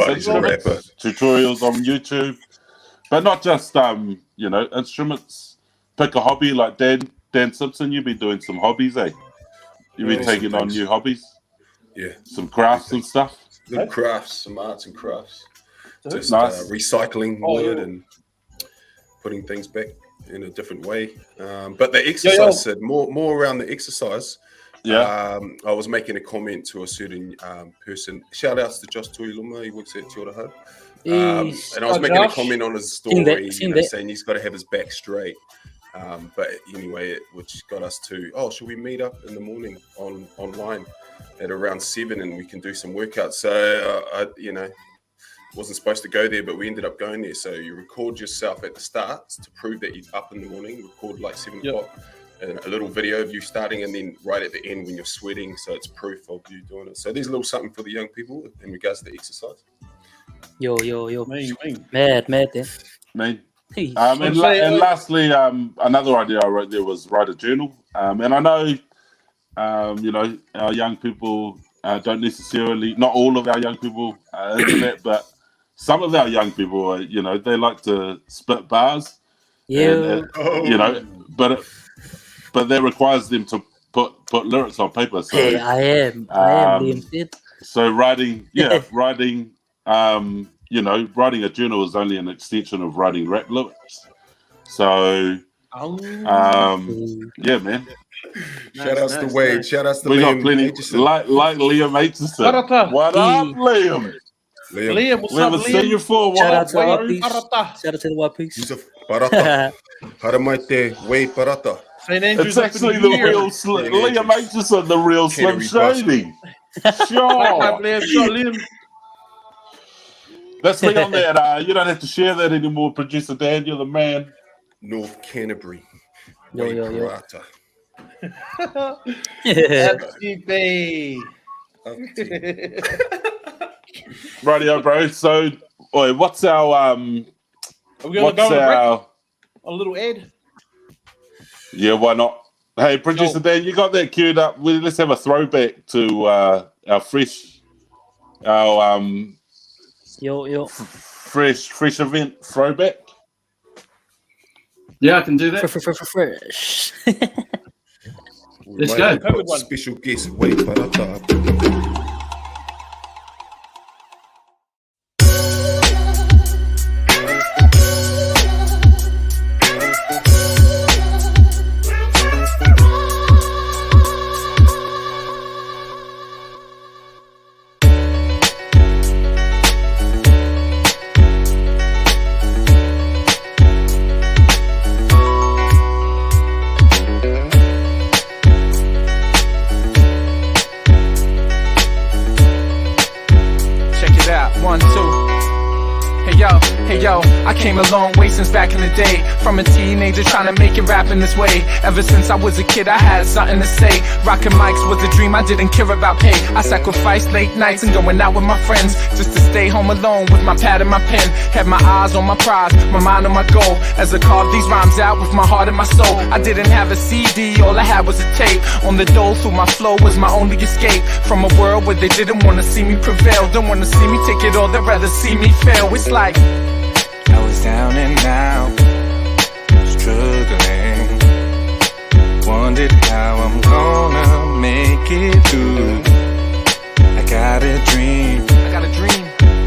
instruments, tutorials on YouTube, but not just instruments. Pick a hobby like Dan Simpson. You've been doing some hobbies, eh? You've been taking on new hobbies. Yeah, some crafts and stuff. Little crafts, some arts and crafts. Just nice. Recycling wood and putting things back in a different way. But the exercise, said more around the exercise. Yeah. I was making a comment to a certain person. Shout outs to Josh Tuiluma. He works at Te Ora Hau. And I was making a comment on his story, saying he's got to have his back straight. But anyway, which got us to, should we meet up in the morning online at around 7 and we can do some workouts? So, wasn't supposed to go there, but we ended up going there. So you record yourself at the start to prove that you're up in the morning, record like 7 o'clock, and a little video of you starting, and then right at the end when you're sweating, so it's proof of you doing it. So there's a little something for the young people in regards to exercise. Yo. Mad, then. Man. And lastly, another idea I wrote there was write a journal. And I know, our young people don't necessarily, not all of our young people are into that, but some of our young people, they like to spit bars. Yeah. And, but that requires them to put lyrics on paper. So hey, I am Liam. So writing a journal is only an extension of writing rap lyrics. So, yeah, man. Shout outs to Wade. Shout outs to we Liam. Got plenty, like Liam Aitchison. What up, Liam? Liam, what's we up, haven't Liam? seen you for a Shout while. out to the One Piece. Shout out to the One Piece. Parata. Haramaite Wade Parata. It's actually the real Liam Aitchison, the real Slim Shady. Sure. Let's be on that. You don't have to share that anymore, Producer Dan. You're the man. North Canterbury. Yo. Rightio, bro. So, what's our Are we gonna go a little ad? Yeah, why not? Hey, Producer Dan, you got that queued up. Let's have a throwback to our fresh fresh event throwback. Yeah, I can do that. Fresh. Let's go. Special guest Wade Parata. Hey yo, I came a long way since back in the day. From a teenager trying to make it rap in this way. Ever since I was a kid, I had something to say. Rocking mics was a dream, I didn't care about pay. I sacrificed late nights and going out with my friends just to stay home alone with my pad and my pen. Had my eyes on my prize, my mind on my goal. As I carved these rhymes out with my heart and my soul. I didn't have a CD, all I had was a tape. On the dole through my flow was my only escape from a world where they didn't want to see me prevail. Don't want to see me take it all, they'd rather see me fail. It's like I was down and out, struggling. Wondered how I'm gonna make it through. I got a dream,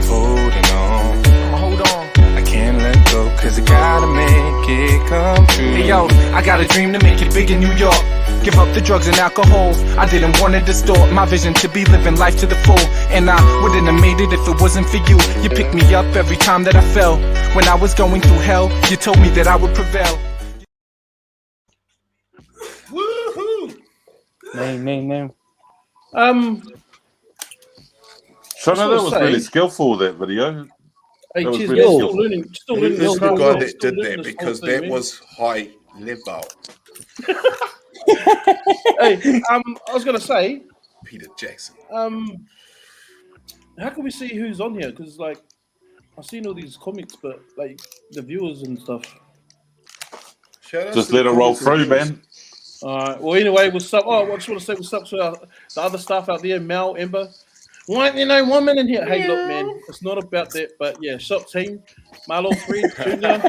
holding on. I'ma hold on. I can't let go, cause I gotta make it come true. Hey yo, I got a dream to make it big in New York. Give up the drugs and alcohol. I didn't want to distort my vision to be living life to the full. And I wouldn't have made it if it wasn't for you. You picked me up every time that I fell. When I was going through hell, you told me that I would prevail. Woohoo! Man. Shaun, that was really skillful, that video. Hey, That was cheers, really man. skillful. Still learning Who's this the whole guy world. that Still did learning that? this Because whole thing, that man. was high level. Hey, I was gonna say, Peter Jackson. how can we see who's on here? Because like, I've seen all these comics, but like the viewers and stuff. Shout out Just to let the it roll comments through, and viewers. man. All right. Well, anyway, what's up? Oh, I just want to say what's up to the other staff out there, Mel, Ember. Why ain't there no woman in here? Hey, look, man, it's not about that, but yeah, shop team, Marlo, Fred, Junior.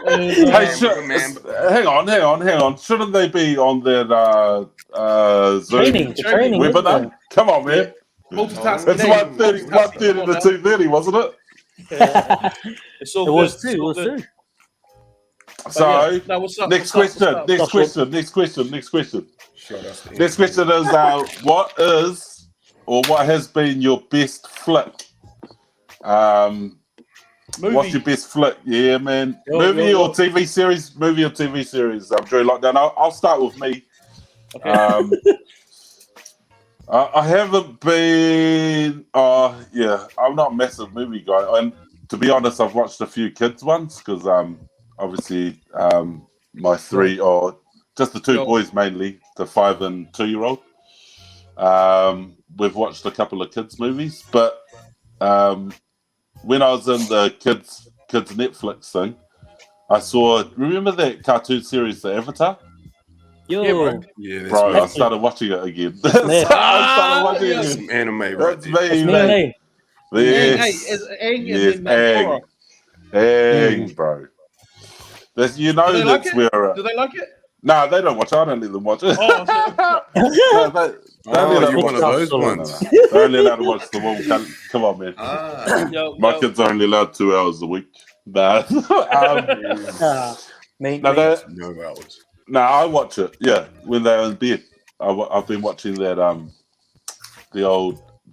Hang on. Shouldn't they be on that Zoom Training. webinar? Come on, man. Multitasking. It's 1:30 to 2:30, wasn't it? Yeah. It's all It good. was It's too. all good. So, yeah. No, what's up? next What's question. up? Next question. Next question is, what is or what has been your best flick? Movie. What's your best flick? Yeah, man. Movie or TV series? Movie or TV series? During lockdown. I'll start with me. Okay. I haven't been. I'm not a massive movie guy, and to be honest, I've watched a few kids ones because obviously my three or just the two boys mainly, the 5 and 2 year old. We've watched a couple of kids movies, but when I was in the kids Netflix thing, I saw. Remember that cartoon series, The Avatar? Yeah, bro. I started watching it again. I started watching it again. Some anime right That's there. me, man. Yes, Aang, bro. That's, you know, Do they that's like where. it? Do they like it? No, they don't watch. I don't let them watch it. Oh, You're one of those ones. They're only allowed to watch the one. Come on, man. My kids are only allowed 2 hours a week. Nah. No hours. No, I watch it. Yeah, when they're in bed. I've been watching that. The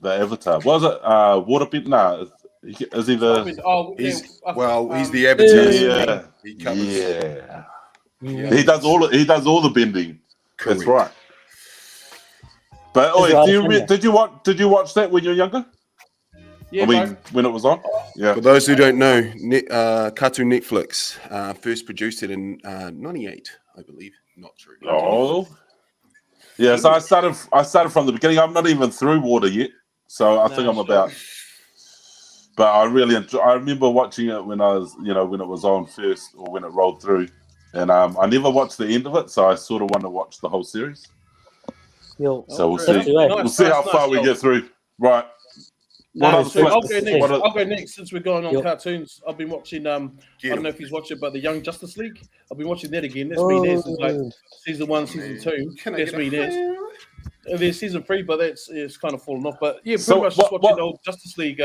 Avatar. Was it Waterbend? Nah, is he the? He's the Avatar. Yeah. He does all the bending. Correct. That's right. But did you watch that when you were younger? Yeah, when it was on. Yeah. For those who don't know, Cartoon Netflix first produced it in '98, I believe. Not true. Oh. Yeah, so I started from the beginning. I'm not even through Water yet, so I think I'm about. But I really I remember watching it when I was, when it was on first or when it rolled through, and I never watched the end of it, so I sort of want to watch the whole series. So we'll see. We'll see how far we get through. Right. I'll go next since we're going on cartoons. I've been watching. I don't know if he's watched it, but the Young Justice League. I've been watching that again. That's been there since like season 1, season 2. That's been there. There's season 3, but it's kind of fallen off. But yeah, pretty much just watching the old Justice League.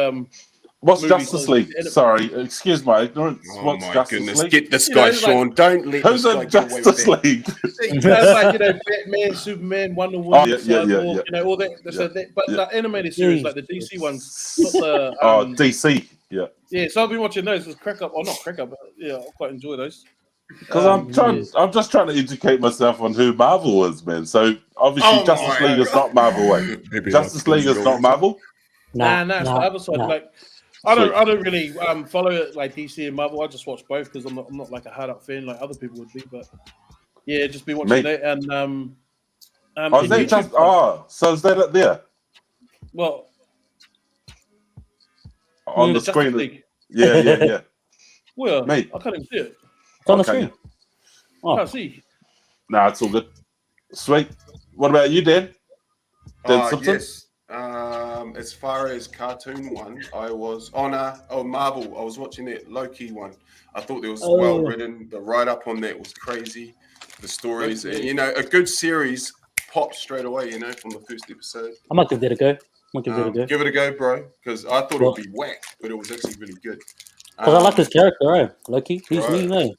What's Justice League? Sorry, excuse my ignorance. What's my Justice goodness. League? Get this guy, Shaun. Don't let Who's this in guy get away with Justice that. League? Like Batman, Superman, Wonder Woman, Cyborg, all that. But the animated series, like the DC ones, not the DC. Yeah. Yeah, so I've been watching those. It's crack up, or not crack up, but yeah, I quite enjoy those. Because I'm just trying to educate myself on who Marvel is, man. So obviously Justice League is not Marvel. Justice League is not Marvel. Nah, it's the other side. Like I don't really follow it like DC and Marvel. I just watch both because I'm not like a hard up fan like other people would be. But yeah, just been watching that and is that just so is that it there? Well, on the screen. Yeah. Well, mate, I can't even see it. It's on the screen. I can't see. Nah, it's all good. Sweet. What about you, Dan? Yes. As far as cartoon one, I was on Marvel. I was watching that Loki one. I thought it was well written. The write up on that was crazy. The stories, and, a good series popped straight away. From the first episode. I might give that a go. Give it a go, bro. Because I thought it would be whack, but it was actually really good. Because I like his character, right? Loki. He's me, man.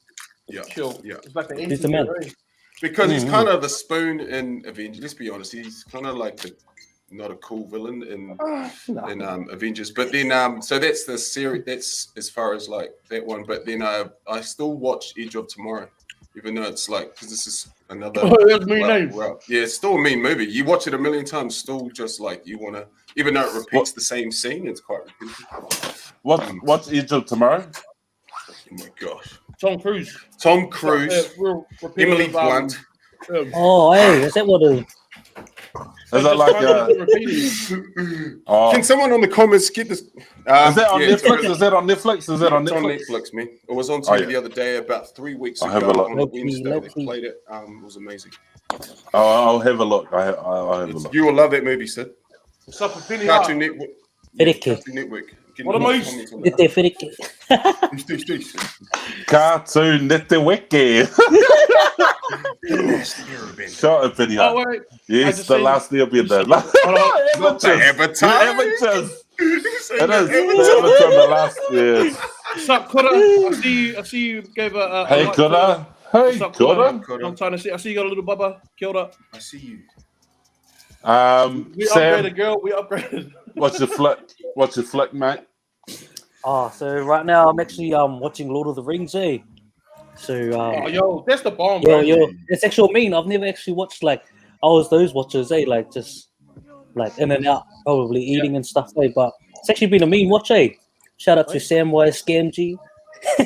Yeah, sure. Yeah. It's like he's the man. Because he's kind of the spoon in Avengers. Let's be honest, he's kind of like not a cool villain in Avengers. But then, so that's the series. That's as far as like that one. But then I still watch Edge of Tomorrow, even though it's like because this is another. Oh, that's mean name. Well, yeah, it's still a mean movie. You watch it a million times, still just like you want to. Even though it repeats the same scene, it's quite repetitive. What's Edge of Tomorrow? Oh my gosh. Tom Cruise. Emily Blunt. Is that what it is? Is that like Can someone on the comments get this? Is that on Netflix? It's Is that on Netflix? Is that on Netflix? on Netflix, man. It was on TV the other day, about 3 weeks ago. I'll have a look. On a Wednesday, they played it. It was amazing. I'll have a look. I'll have a look. You will love that movie, Sid. What's up, Opinion? Cartoon Network. Cartoon Network. What am I? Cartoon Network. Shut up, Opinion. Oh, wait. Yes, the last year being there. Not the Avatar. Amateurs. It is. The last year. What's up, Kura? I see you gave a. Hey, Kura. Hey, Kura. I'm trying to see. I see you got a little bubba. Kia ora. I see you. We Sam, upgraded, girl. We upgraded. What's your flick? What's your flick, mate? So right now I'm actually watching Lord of the Rings, eh? So yo, that's the bomb, yo, bro. it's actually mean. I've never actually watched I was those watchers, eh? Like just like in and out, probably eating and stuff, eh? But it's actually been a mean watch, eh? Shout out to Samwise Gamgee. Hey,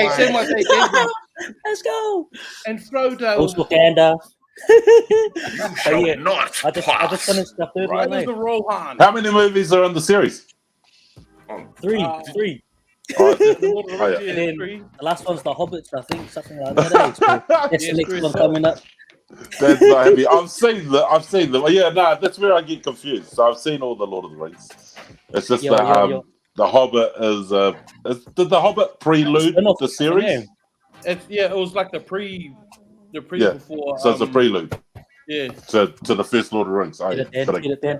Samwise, hey, Gamgee. Let's go. And Frodo. Also Gandalf. Not. I just finished the third one. Riders of Rohan. How many movies are in the series? Three. Oh, And then the last one's The Hobbits, I think, something like that. Eh? So that's the next one coming up. That's not heavy. I've seen them. Yeah, no, that's where I get confused. So I've seen all the Lord of the Rings. It's just the Hobbit is did the Hobbit prelude the series? It was like the pre before. So it's a prelude. Yeah. To the first Lord of the Rings. Get it then.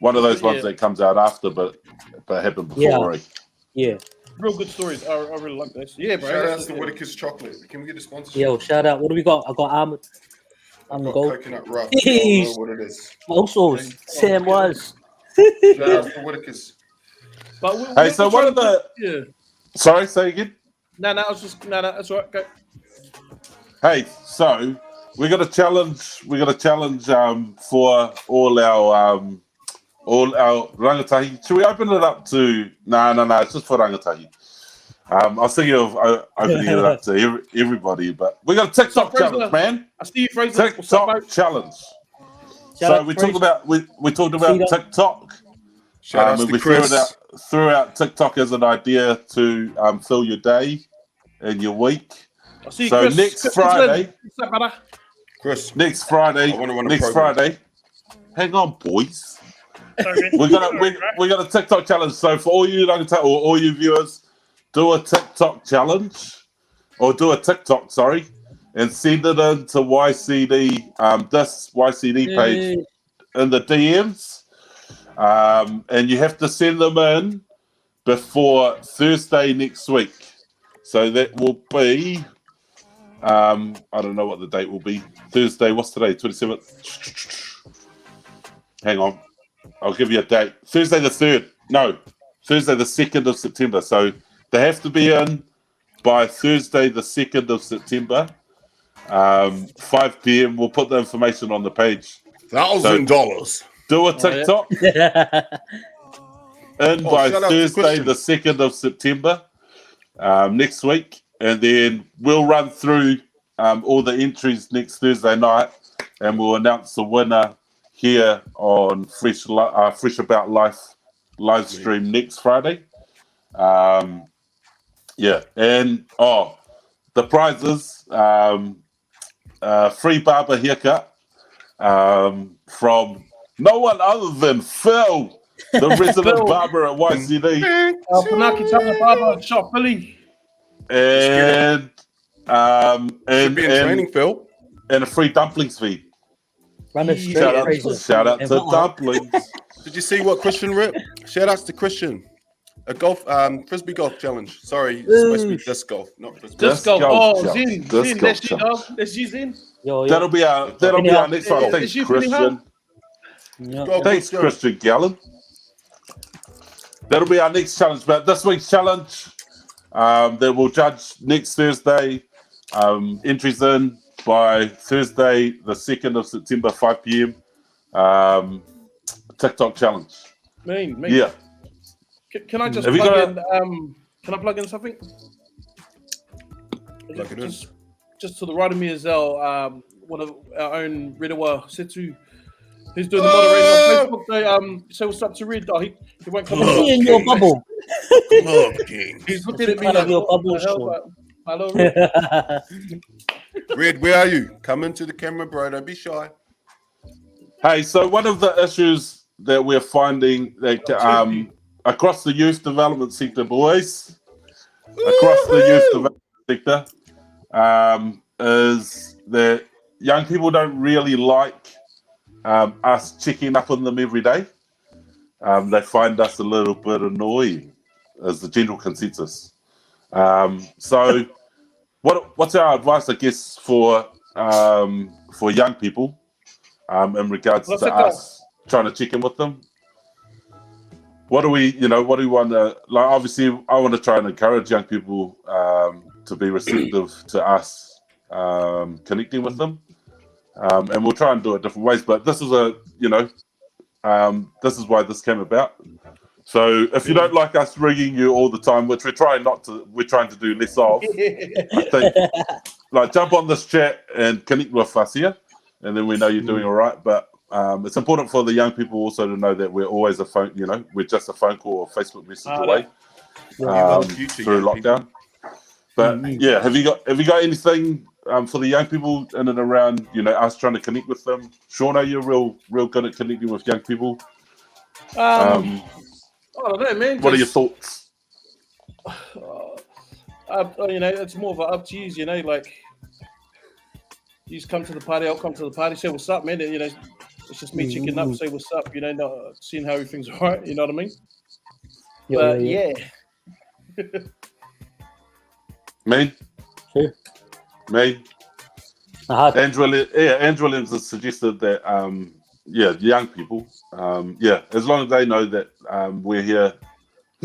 One of those ones that comes out after, but happened before. Right? Yeah. Real good stories. I really like this. Yeah, bro. Shout out to Whitaker's Chocolate. Can we get a sponsorship? Yo, shout out. What do we got? I got Armored. I'm the gold. Coconut rough. I don't know what it is. Also, Samwise. Shout out to Whitaker's. Hey, so what are the? Yeah. Sorry, say again. No, that's all right. Go. Hey, so we got a challenge. We got a challenge for all our Rangatahi. Should we open it up to? No. It's just for Rangatahi. I was thinking of opening it up to everybody, but we got a TikTok challenge, man. I see you, Fraser. TikTok challenge. So we talked about TikTok. Shout out to Chris. Threw out TikTok as an idea to fill your day and your week. So Chris. Next Friday. Chris. Next Friday. Hang on, boys. we got a TikTok challenge. So for all you all you viewers, do a TikTok challenge, or do a TikTok, sorry, and send it in to Y.C.D. This Y.C.D. page in the DMs. And you have to send them in before Thursday next week. So that will be, I don't know what the date will be. Thursday, what's today? 27th? Hang on. I'll give you a date. Thursday the 3rd. No, Thursday the 2nd of September. So they have to be in by Thursday the 2nd of September. 5 p.m. We'll put the information on the page. $1,000. Do a TikTok. in by shout out to Thursday, Christian. the 2nd of September, next week. And then we'll run through all the entries next Thursday night, and we'll announce the winner here on Fresh About Life live stream next Friday. Yeah, and the prizes, free barber haircut from no one other than Phil, the resident Phil. barber at Y.C.D. Punaki Tanga Barber Shop, Billy. And Should be in training, Phil. and a free dumplings feed. Run a straight razor. Shout out to dumplings. Did you see what Christian ripped? Shout outs to Christian. A golf, frisbee golf challenge. Sorry, it's supposed to be disc golf, not frisbee. Disc golf. Oh, Zin, Disc Zin, golf that's you, dog. That's you, Zin. Yo, That'll be our next one. Thanks, Christian. Thanks, Christian Gallen. That'll be our next challenge. But this week's challenge, that we'll judge next Thursday. Entries in by Thursday, the 2nd of September, 5 p.m. TikTok challenge. Mean. Yeah. Can I just Have you plug got in? Can I plug in something? Plug it in. Just to the right of me is our one of our own Redawa Setu. He's doing the moderating on Facebook. Say what's up to Red. Oh, he won't come on. in your bubble. Come on, King. He's looking at me Part like, of your what bubble the hell? show. Like, hello, Red. Red, where are you? Come into the camera, bro. Don't be shy. Hey, so one of the issues that we're finding that across the youth development sector, boys, across the youth development sector, is that young people don't really like us checking up on them every day. They find us a little bit annoying, as the general consensus. So, what's our advice, I guess, for young people in regards to us trying to check in with them? What do we want to, like, obviously I want to try and encourage young people to be receptive to us connecting with them, and we'll try and do it different ways, but this is this is why this came about. So if you don't like us ringing you all the time, which we're trying to do less of, I think, like, jump on this chat and connect with us here, and then we know you're doing all right. But it's important for the young people also to know that we're always we're just a phone call or Facebook message away through lockdown. But yeah, have you got anything for the young people in and around us trying to connect with them? Shaun, are you real good at connecting with young people? I don't know, man. What are your thoughts? It's more of a up to you. Like, you just come to the party, I'll come to the party, say what's up, man. It's just me checking up, say what's up, not seeing how everything's all right, you know what I mean? Yeah. Me? Sure. Me? Andrew Williams has suggested that, young people, as long as they know that we're here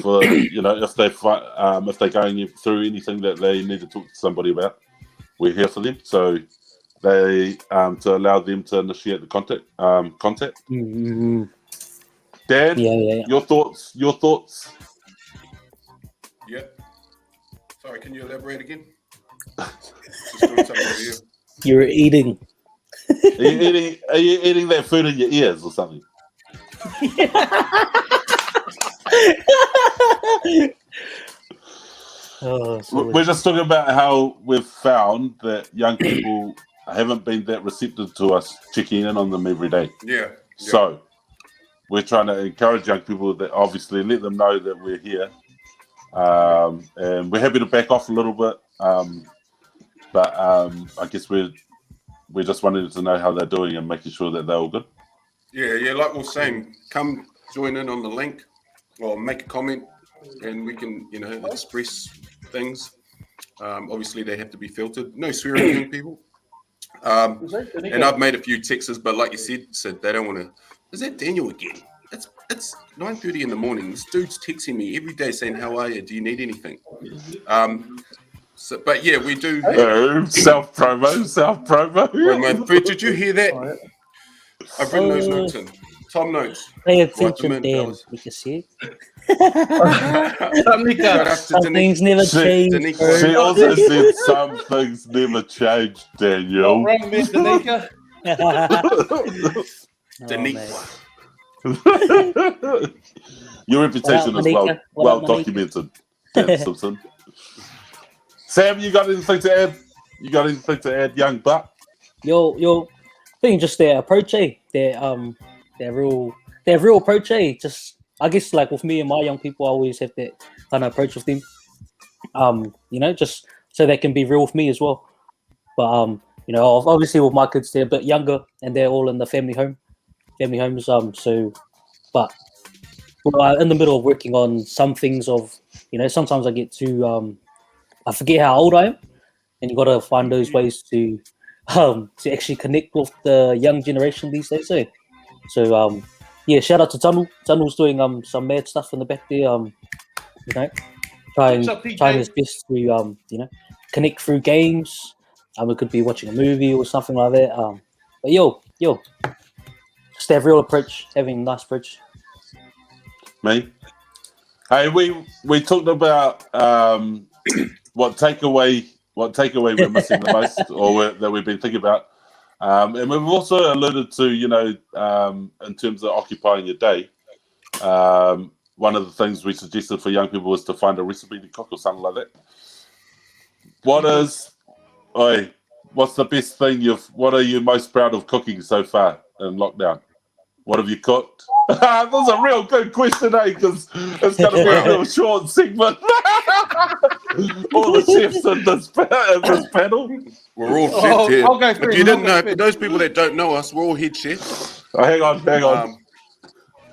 for, if they're going through anything that they need to talk to somebody about, we're here for them. So they to allow them to initiate the contact. Mm-hmm. Dan, your thoughts? Yeah. Sorry, can you elaborate again? Just doing something over here. You're eating. Are you eating that food in your ears or something? We're just talking about how we've found that young people haven't been that receptive to us checking in on them every day. Yeah. So we're trying to encourage young people that obviously let them know that we're here. And we're happy to back off a little bit. But I guess we're just wanting to know how they're doing and making sure that they're all good. Yeah, like we were saying, come join in on the link or make a comment and we can, express things. Obviously, they have to be filtered. No swearing, young people. And I've made a few texts, but like you said they don't want to. Is that Daniel again? It's 9:30 in the morning. This dude's texting me every day saying, "How are you? Do you need anything?" But yeah, we do. Self promo. Did you hear that? I've written those notes in. Tom notes. Pay Write them attention, in, Dan. fellas. You can see. Shout out to Some Danica. things never change, Danica. bro. She also said some things never change, Not Daniel. wrong, man, Danica. Danica. Your reputation What up, is Manika? What well up, Manika? documented, Dan Simpson. Sam, you got anything to add? You got anything to add, young buck? Yo, I think just their approach, their real approach, just I guess like with me and my young people, I always have that kind of approach with them. Just so they can be real with me as well. But obviously with my kids, they're a bit younger and they're all in the family homes. But we're in the middle of working on some things. Sometimes I get to I forget how old I am, and you got to find those ways to actually connect with the young generation these days. So shout out to Tanu. Tanu's doing some mad stuff in the back there. Trying his best to connect through games. We could be watching a movie or something like that. But just have real approach, having a nice approach. Me? Hey, we talked about what takeaway we're missing the most, or that we've been thinking about, and we've also alluded to, in terms of occupying your day. One of the things we suggested for young people was to find a recipe to cook or something like that. What's the best thing what are you most proud of cooking so far in lockdown? What have you cooked? That's a real good question, because it's going to be a real short segment. All the chefs in this panel. We're all chefs here. I'll go If first. you didn't know, for those people that don't know us, we're all head chefs. Oh, hang on. Hang on,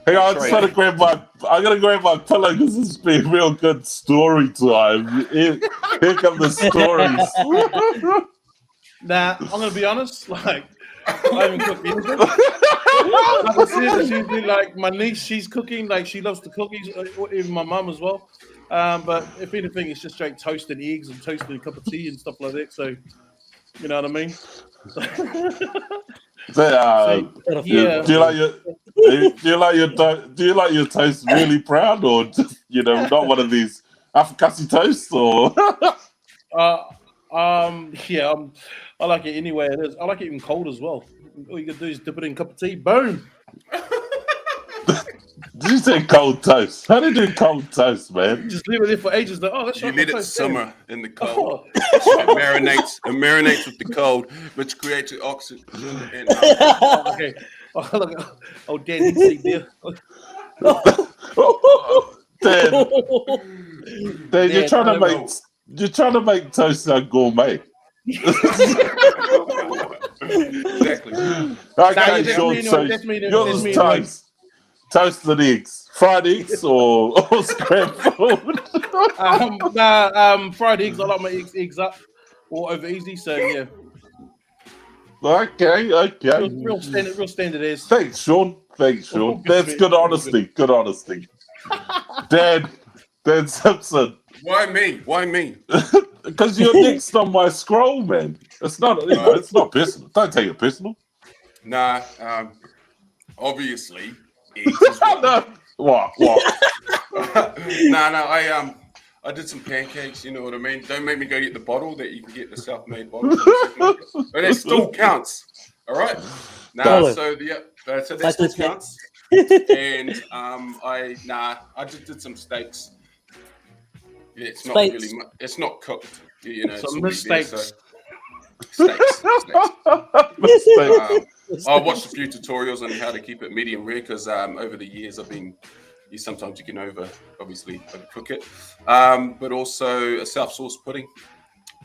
I'm just trying to grab I'm going to grab my pillow because this has been real good story time. Here come the stories. Nah, I'm gonna be honest. Like, I haven't cooked anything. Like I said, it's usually like my niece. She's cooking. Like she loves to cook. Even my mum as well. But if anything, it's just straight toasted eggs and toasted a cup of tea and stuff like that. So, you know what I mean? Do you like your toast really proud, or just, not one of these afakasi toasts, or? I like it anyway it is. I like it even cold as well. All you gotta do is dip it in a cup of tea. Boom. Did you say cold toast? How do you do cold toast, man? Just leave it there for ages. Like, that's you right. let it simmer in the cold. It marinates with the cold, which creates oxygen. And, okay. Oh, Dan, you see there. Dan, you're trying to make toast sound gourmet. Exactly. Okay, Shaun, so yours is toast. Toasted eggs, fried eggs, or scrambled. Fried eggs. I like my eggs up or over easy. So yeah. Okay. Real standard as. Thanks, Shaun. That's good honesty. Dan Simpson. Why me? Because you're next on my scroll, man. It's not. It's not personal. Don't take it personal. Nah. Obviously. Eggs as well. What? No. I did some pancakes. You know what I mean. Don't make me go get the bottle that you can get the self-made bottle. But it still counts. All right. So that still counts. And I just did some steaks. Yeah, it's not really. It's not cooked. Some mistakes. Steaks. I watched a few tutorials on how to keep it medium rare because over the years sometimes you can overcook it. But also a self-sauce pudding.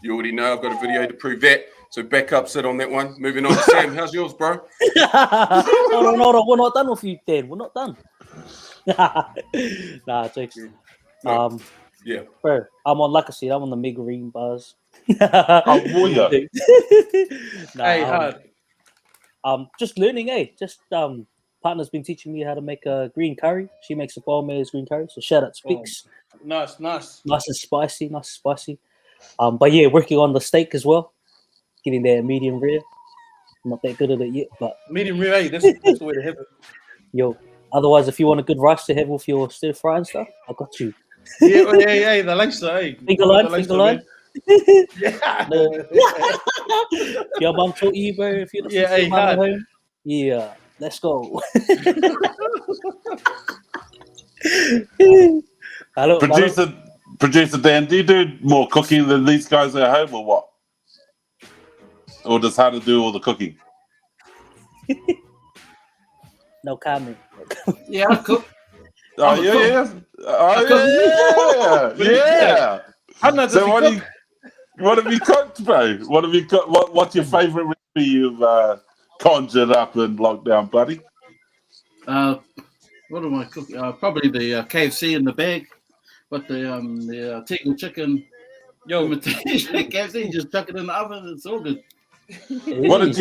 You already know I've got a video to prove that. So back up, sit on that one. Moving on. Sam, how's yours, bro? Hold on. We're not done with you, Dan. We're not done. Jokes. Yeah. Bro, I'm on the Mega Green bars. Hey, just learning, Just partner's been teaching me how to make a green curry. She makes a bolognese green curry. So shout out to Fix. Nice. Nice and spicy. But yeah, working on the steak as well. Getting there medium rare. I'm not that good at it yet, but medium rare. That's the way to have it. Yo, otherwise, if you want a good rice to have with your stir fry and stuff, I got you. Yeah, the laser, eh? Finger line. Yeah. Your mum taught you, bro. If you're Yeah, hey, mum at hard. home, yeah, let's go. Hello, Producer Dan, do you do more cooking than these guys at home, or what? Or does Hannah do all the cooking? No comment. Yeah, I cook. Oh, I'm a yeah. cook. Oh, yeah. Hannah, does So he what cook? what have you cooked, bro? What have you cooked? What's your favourite recipe you've conjured up in lockdown, buddy? What am I cooking? Probably the KFC in the bag, but the Tickle chicken. Yo, KFC, just chuck it in the oven. It's all good. What did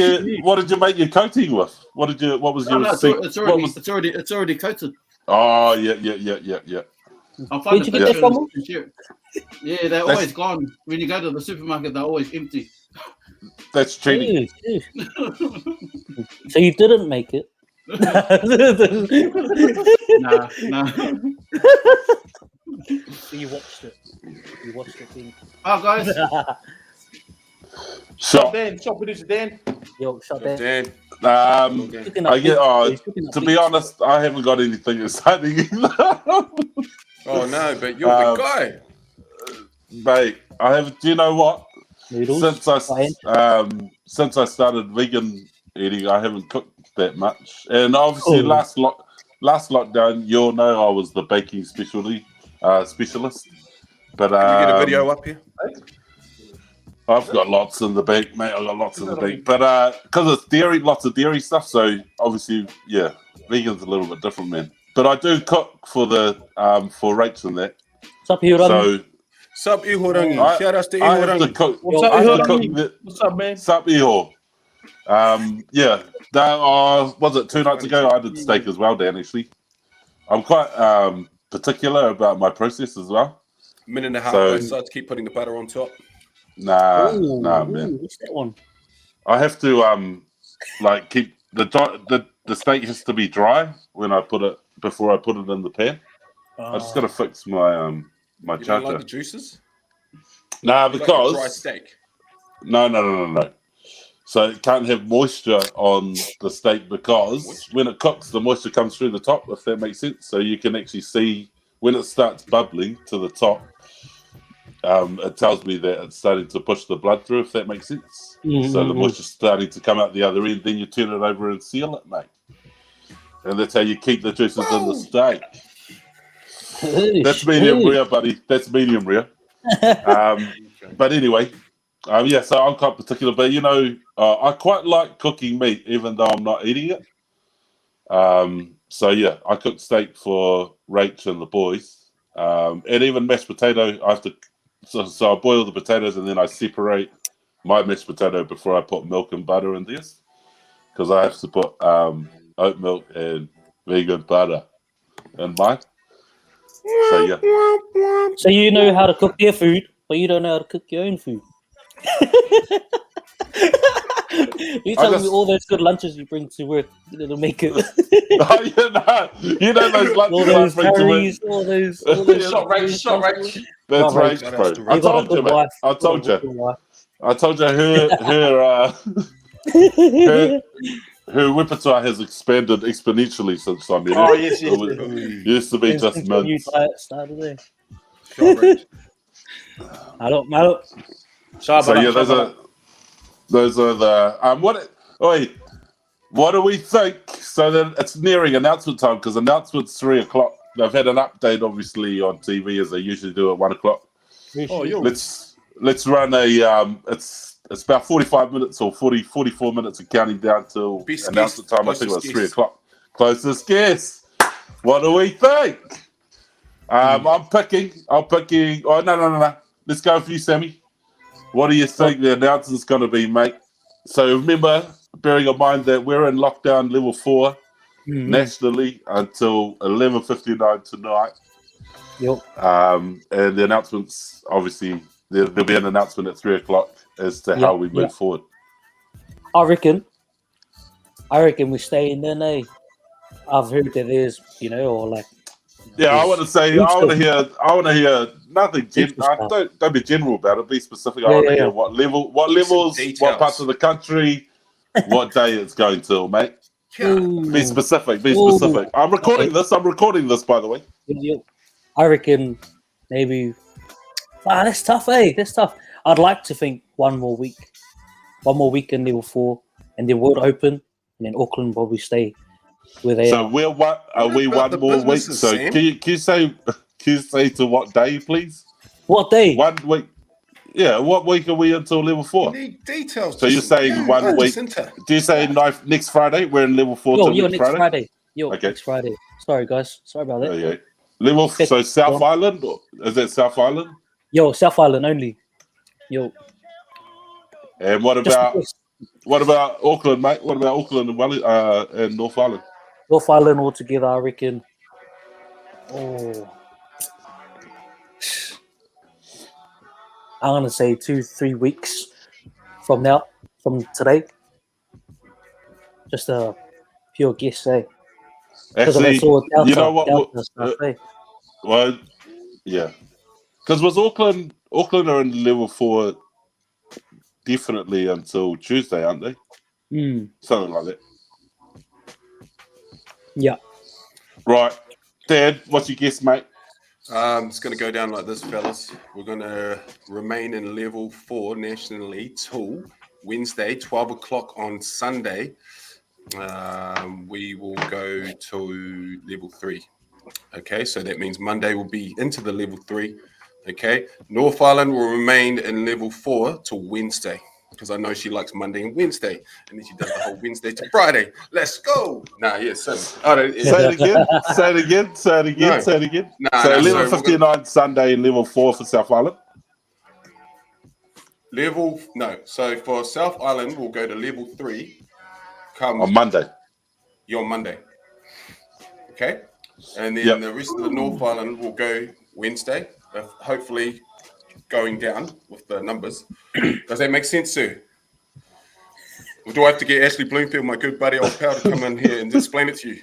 you make your coating with? What was your It's already coated. Oh, yeah. I'll find Where'd you a get that picture from? and share it. Yeah, they're always gone. When you go to the supermarket, they're always empty. That's cheating. So you didn't make it? Nah. You watched it. Dude. Oh, guys. shot producer Dan. Yo, shot Dan. Dan. To be honest, I haven't got anything exciting either. Oh no, but you're the guy. Mate, I have. Do you know what? Noodles. Since I started vegan eating, I haven't cooked that much. And obviously, last lockdown, you'll know I was the baking specialist. But Can you get a video up here? I've got lots in the bank, mate. I've got lots in the bank. But because it's dairy, lots of dairy stuff. So obviously, yeah, vegan's a little bit different, man. But I do cook for the for Rach and that. Sup, Ihorangi? Sup, Ihorangi? Shout out to Ihorangi. What's up, Ihorangi? What's up, man? Sup, Iho? Yeah. Was it 2 nights ago? I did steak as well, Dan, actually. I'm quite particular about my process as well. Minute and a half both sides, keep putting the butter on top. Nah, man. What's that one? I have to keep the steak has to be dry when I put it before I put it in the pan. I just got to fix my my You charger. don't like the juices? Nah, You because like a dry steak. No. So it can't have moisture on the steak because when it cooks, the moisture comes through the top, if that makes sense. So you can actually see when it starts bubbling to the top. It tells me that it's starting to push the blood through, if that makes sense. Mm-hmm. So the moisture's starting to come out the other end. Then you turn it over and seal it, mate. And that's how you keep the juices in the steak. That's medium rare, buddy. That's medium rare. But anyway, so I'm quite particular. But, I quite like cooking meat, even though I'm not eating it. So, yeah, I cook steak for Rach and the boys. And even mashed potato, I have to... So I boil the potatoes and then I separate my mashed potato before I put milk and butter in this. Because I have to put oat milk and vegan butter in mine. So, yeah. So you know how to cook their food, but you don't know how to cook your own food. You telling me all those good lunches you bring to work, to make it. You know those lunches all those I bring to work. curries, all those Shot right. That's right, bro. I told you, mate. I told you, her repertoire has expanded exponentially since I met her. Oh, yes. It used to be just mince. Malo. So yeah, those are the what do we think? So then it's nearing announcement time because announcement's 3:00. They've had an update, obviously, on TV as they usually do at 1:00. Oh, yo. Let's run a it's about 45 minutes or 44 minutes of counting down till announcement time. I think it was 3:00. Closest guess. What do we think? I'm picking. Oh no. Let's go for you, Sammy. What do you think the announcement's going to be, mate? So remember, bearing in mind that we're in lockdown level 4 nationally until 11:59 tonight. Yep. And the announcements, obviously, there'll be an announcement at 3:00 as to how we move forward. I reckon we stay in there, eh? I've heard that there's, or like. Yeah, I want to say, I want to hear nothing. Stuff. Don't be general about it. Be specific. I Yeah, want to yeah, hear yeah. what levels, details. what parts of the country, what day it's going to, mate. Ooh. Be specific. Be Ooh. specific. I'm recording this. I'm recording this, by the way. I reckon maybe. That's tough, eh? That's tough. I'd like to think one more week in level 4, and then World Open, and then Auckland probably stay where they So are. we're what? Are we about one the more week? businesses, So Sam? can you say to what day, please? What day? 1 week. Yeah, what week are we until level 4? Need details. So you're saying 1 week? Do you say next Friday? We're in level 4 till next Friday. Okay. Next Friday. Sorry, guys. Sorry about that. Okay. Level. So South Island, or is it South Island? Yo, South Island only. Yo. And what about Auckland, mate? What about Auckland and North Island? North Island altogether, I reckon. Oh. I'm gonna say 2-3 weeks from today. Just a pure guess, eh? Actually, Delta, you know what? Delta stuff, eh? Well, yeah. Because was Auckland are in level 4 definitely until Tuesday, aren't they? Something like that. Yeah. Right. Dad, what's your guess, mate? It's going to go down like this, fellas. We're going to remain in level 4 nationally till Wednesday, 12 o'clock on Sunday. We will go to level 3. Okay, so that means Monday will be into the level 3. Okay, North Island will remain in level 4 till Wednesday, because I know she likes Monday and Wednesday, and then she does the whole Wednesday to Friday. Let's go. Say it again. Say it again. So 11:59 Sunday, level 4 for South Island. So for South Island, we'll go to level 3. On Monday. You're on Monday. Okay, and then the rest of the North Island will go Wednesday. Hopefully going down with the numbers. Does that make sense, sir? Or do I have to get Ashley Bloomfield, my good buddy, old pal, to come in here and explain it to you?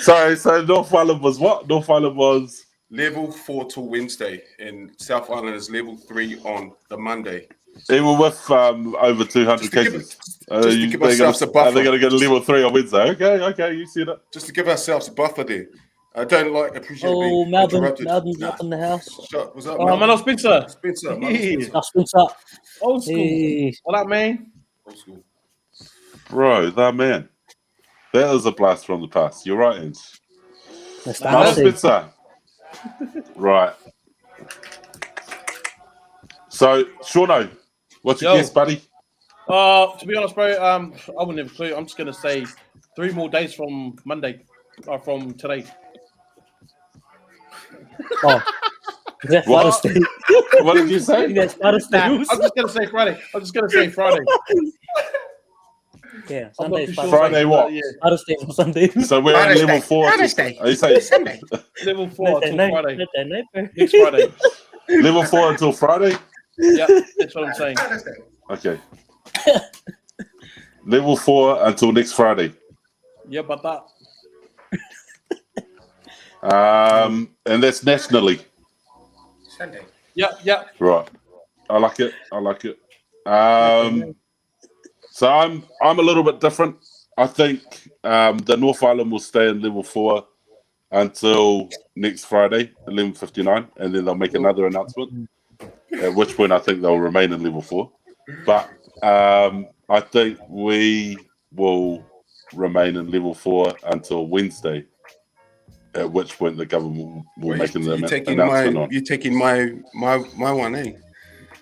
Sorry, so North Island was what? North Island was level 4 till Wednesday, and South Island is level 3 on the Monday. Even with over 200 cases. Just to give ourselves a buffer. Are they going to get a level 3 on Wednesday? Okay, you see that. Just to give ourselves a buffer there. I don't appreciate being Melbourne's interrupted. up in the house. What's up, man? Oh, Spencer. Spencer. Old school. Hey. What up, man? Old school. Bro, that man. That is a blast from the past. You're right, Inch. Spencer. Right. So, Shaun, what's your guess, buddy? To be honest, bro, I wouldn't have a clue. I'm just going to say 3 more days from Monday, or from today. Oh, that's what did you say? That's I'm just going to say Friday. Yeah, Sunday. Friday what? Father's Day on Sunday. So we're at level 4. Father's Day. Are you saying Sunday? Level 4 until Friday. Next Friday. Level 4 until Friday? Yeah, that's what I'm saying. Okay. Level 4 until next Friday. Yeah, but that. And that's nationally. Sunday. Yeah. Right. I like it. So I'm a little bit different. I think the North Island will stay in level 4 until next Friday, 11:59, and then they'll make another announcement. At which point I think they'll remain in level 4. But I think we will remain in level 4 until Wednesday. At which point the government will make an announcement on. You're taking my one, eh?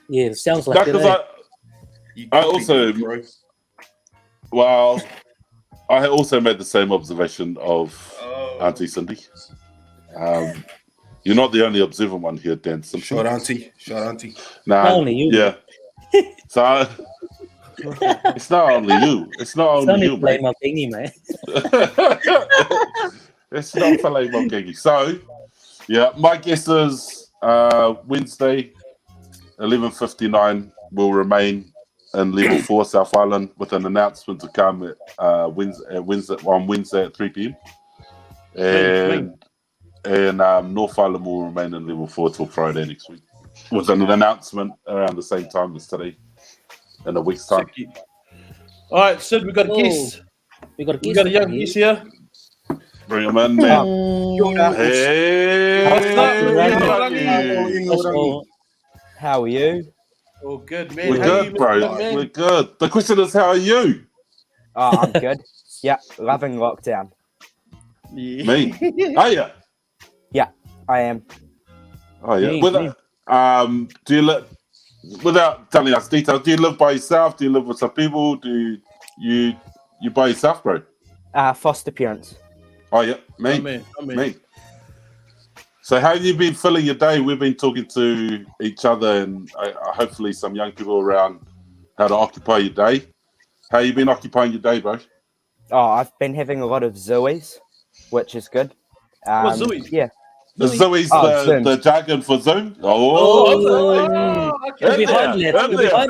Yeah, it sounds like it. I also, well, I also made the same observation of Auntie Cindy. You're not the only observant one here, Dan Simpson. Short auntie. Nah, only you. Yeah. So it's not only you. It's not only you, mate. My thingy, mate. It's not filet mongegi. So, yeah, my guess is Wednesday, 11:59 will remain in Level 4 South Island with an announcement to come at Wednesday at 3 p.m. And North Island will remain in Level 4 till Friday next week with an announcement around the same time as today in a week's time. All right, Sid, we got a guest. We got a We got a young guest here. Bring him in, man. Hey, how are you? Oh, good, man. We're How are good, you, bro. Mr. Man? We're good. The question is, how are you? Oh, I'm good. Yeah, loving lockdown. Yeah. Me? Are you? Yeah, I am. Oh yeah. Me, With me. do you live without telling us details? Do you live by yourself? Do you live with some people? Do you by yourself, bro? Foster parents. Oh yeah, me. Me. So how have you been filling your day? We've been talking to each other and hopefully some young people around how to occupy your day. How you been occupying your day, bro? Oh, I've been having a lot of Zoomies, which is good. What's Zoomies? Yeah. Zoe's Zoom. the jargon for Zoom. Okay. Behind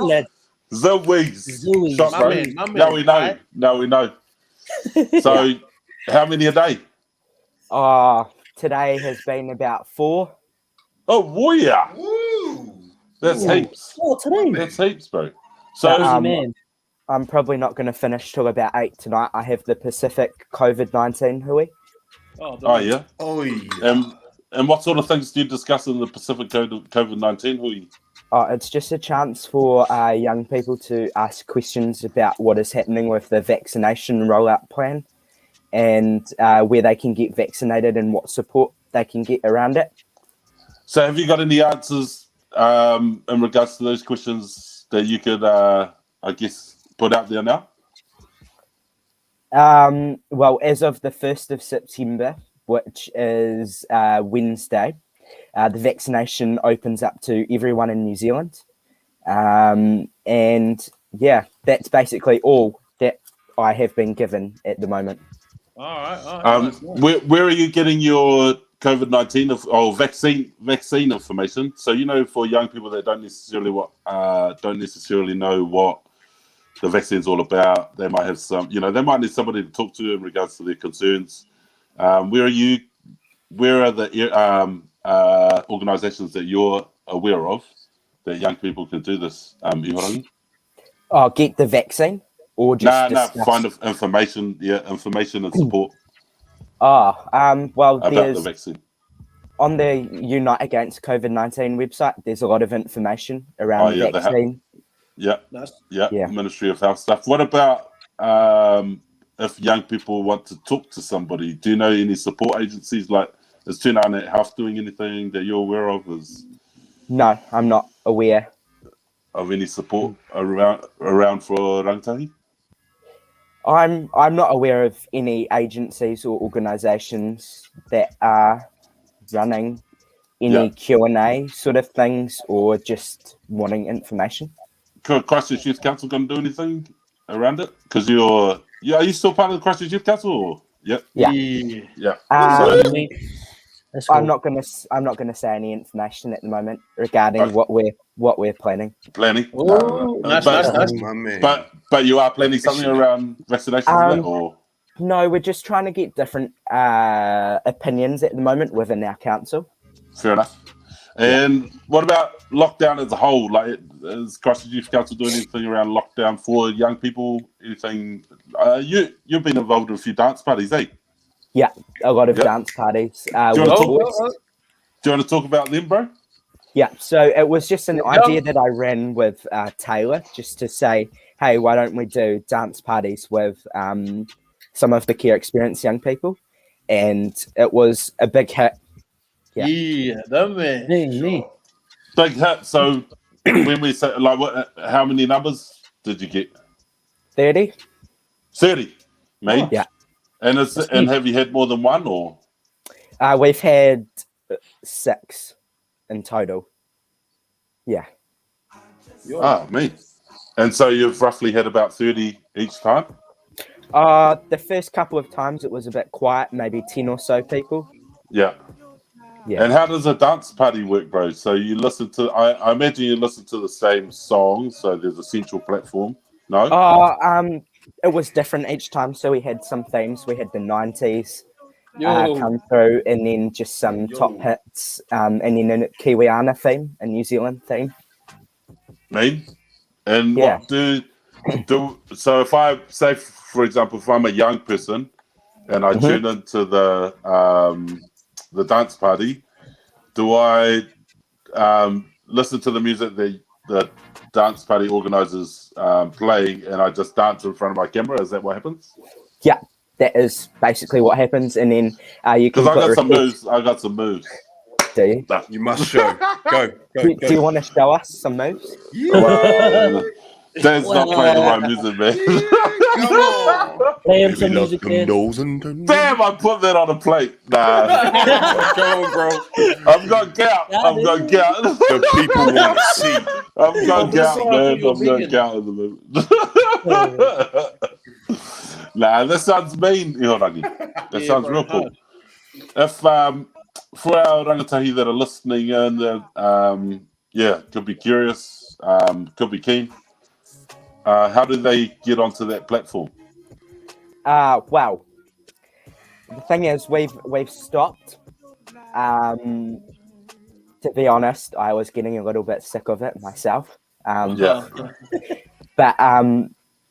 lad. Zoe's. Zoe's. Shot, My bro. man. Now we know. Right. Now we know. So, how many a day? Today has been about 4. Oh, yeah. That's heaps. Oh, today. That's heaps, bro. So, But, man. I'm probably not going to finish till about 8 tonight. I have the Pacific COVID-19 hui. oh yeah. Oh, yeah. And what sort of things do you discuss in the Pacific COVID-19 hui? Oh, it's just a chance for young people to ask questions about what is happening with the vaccination rollout plan and where they can get vaccinated and what support they can get around it. So, have you got any answers in regards to those questions that you could, I guess, put out there now? Well, as of the 1st of September, which is Wednesday, the vaccination opens up to everyone in New Zealand. And yeah, that's basically all that I have been given at the moment. All right. Nice. Where are you getting your COVID-19 vaccine information? So for young people that don't necessarily know what the vaccine's all about, they might have they might need somebody to talk to in regards to their concerns. Where are the organisations that you're aware of that young people can do this? Ihorangi? Oh, get the vaccine or just discuss? Find information, information and support. Well, about there's the vaccine. On the Unite Against COVID-19 website, there's a lot of information around the vaccine. Ministry of Health stuff. What about if young people want to talk to somebody? Do you know any support agencies? Like, is Tūnane Health doing anything that you're aware of? No, I'm not aware of any support around for Rangatahi? I'm not aware of any agencies or organisations that are running any Q&A sort of things or just wanting information. Christchurch Youth Council going to do anything around it? Because are you still part of the Christchurch Youth Council? Or? Yeah. I'm not gonna say any information at the moment regarding what we're planning. But you are planning something around vaccinations, or no? We're just trying to get different opinions at the moment within our council. Fair enough. And what about lockdown as a whole? Like, is Christchurch Youth Council doing anything around lockdown for young people? Anything? You've been involved in a few dance parties, eh? Yeah, a lot of dance parties. Do you want to talk about them, bro? Yeah, so it was just an idea that I ran with Taylor, just to say, hey, why don't we do dance parties with some of the care experience young people? And it was a big hit. Yeah, that man. Me. Big hit. So when we say, like, how many numbers did you get? 30. 30, mate. Yeah. And have you had more than one, or? We've had 6 in total. Yeah. Me. And so you've roughly had about 30 each time? The first couple of times it was a bit quiet, maybe 10 or so people. Yeah. Yeah. And how does a dance party work, bro? So you listen to, I imagine you listen to the same song, so there's a central platform. No? It was different each time. So we had some themes. We had the 90s Yo. come through, and then just some top hits, and then a Kiwiana theme, a New Zealand theme. Me? And Yeah. what do so if I say, for example, if I'm a young person and I tune into the dance party, do I listen to the music that the dance party organizers play, and I just dance in front of my camera? Is that what happens? Yeah, that is basically what happens, and then you can. Because I got some moves. I got some moves. Do you? Nah. You must show. Go. Do you want to show us some moves? Well, Dan's not playing the right music, man. Come on. Play him some music, man. Damn, I put that on a plate. Nah. Go on, bro. I'm going to count. I'm going to count. The people want to see. I'm going to count, man. I'm going to count in the moment. Nah, that sounds mean, Ihorangi. That sounds real cool. If for our rangatahi that are listening in, could be curious, could be keen. How do they get onto that platform? Well, the thing is, we've stopped. To be honest, I was getting a little bit sick of it myself. But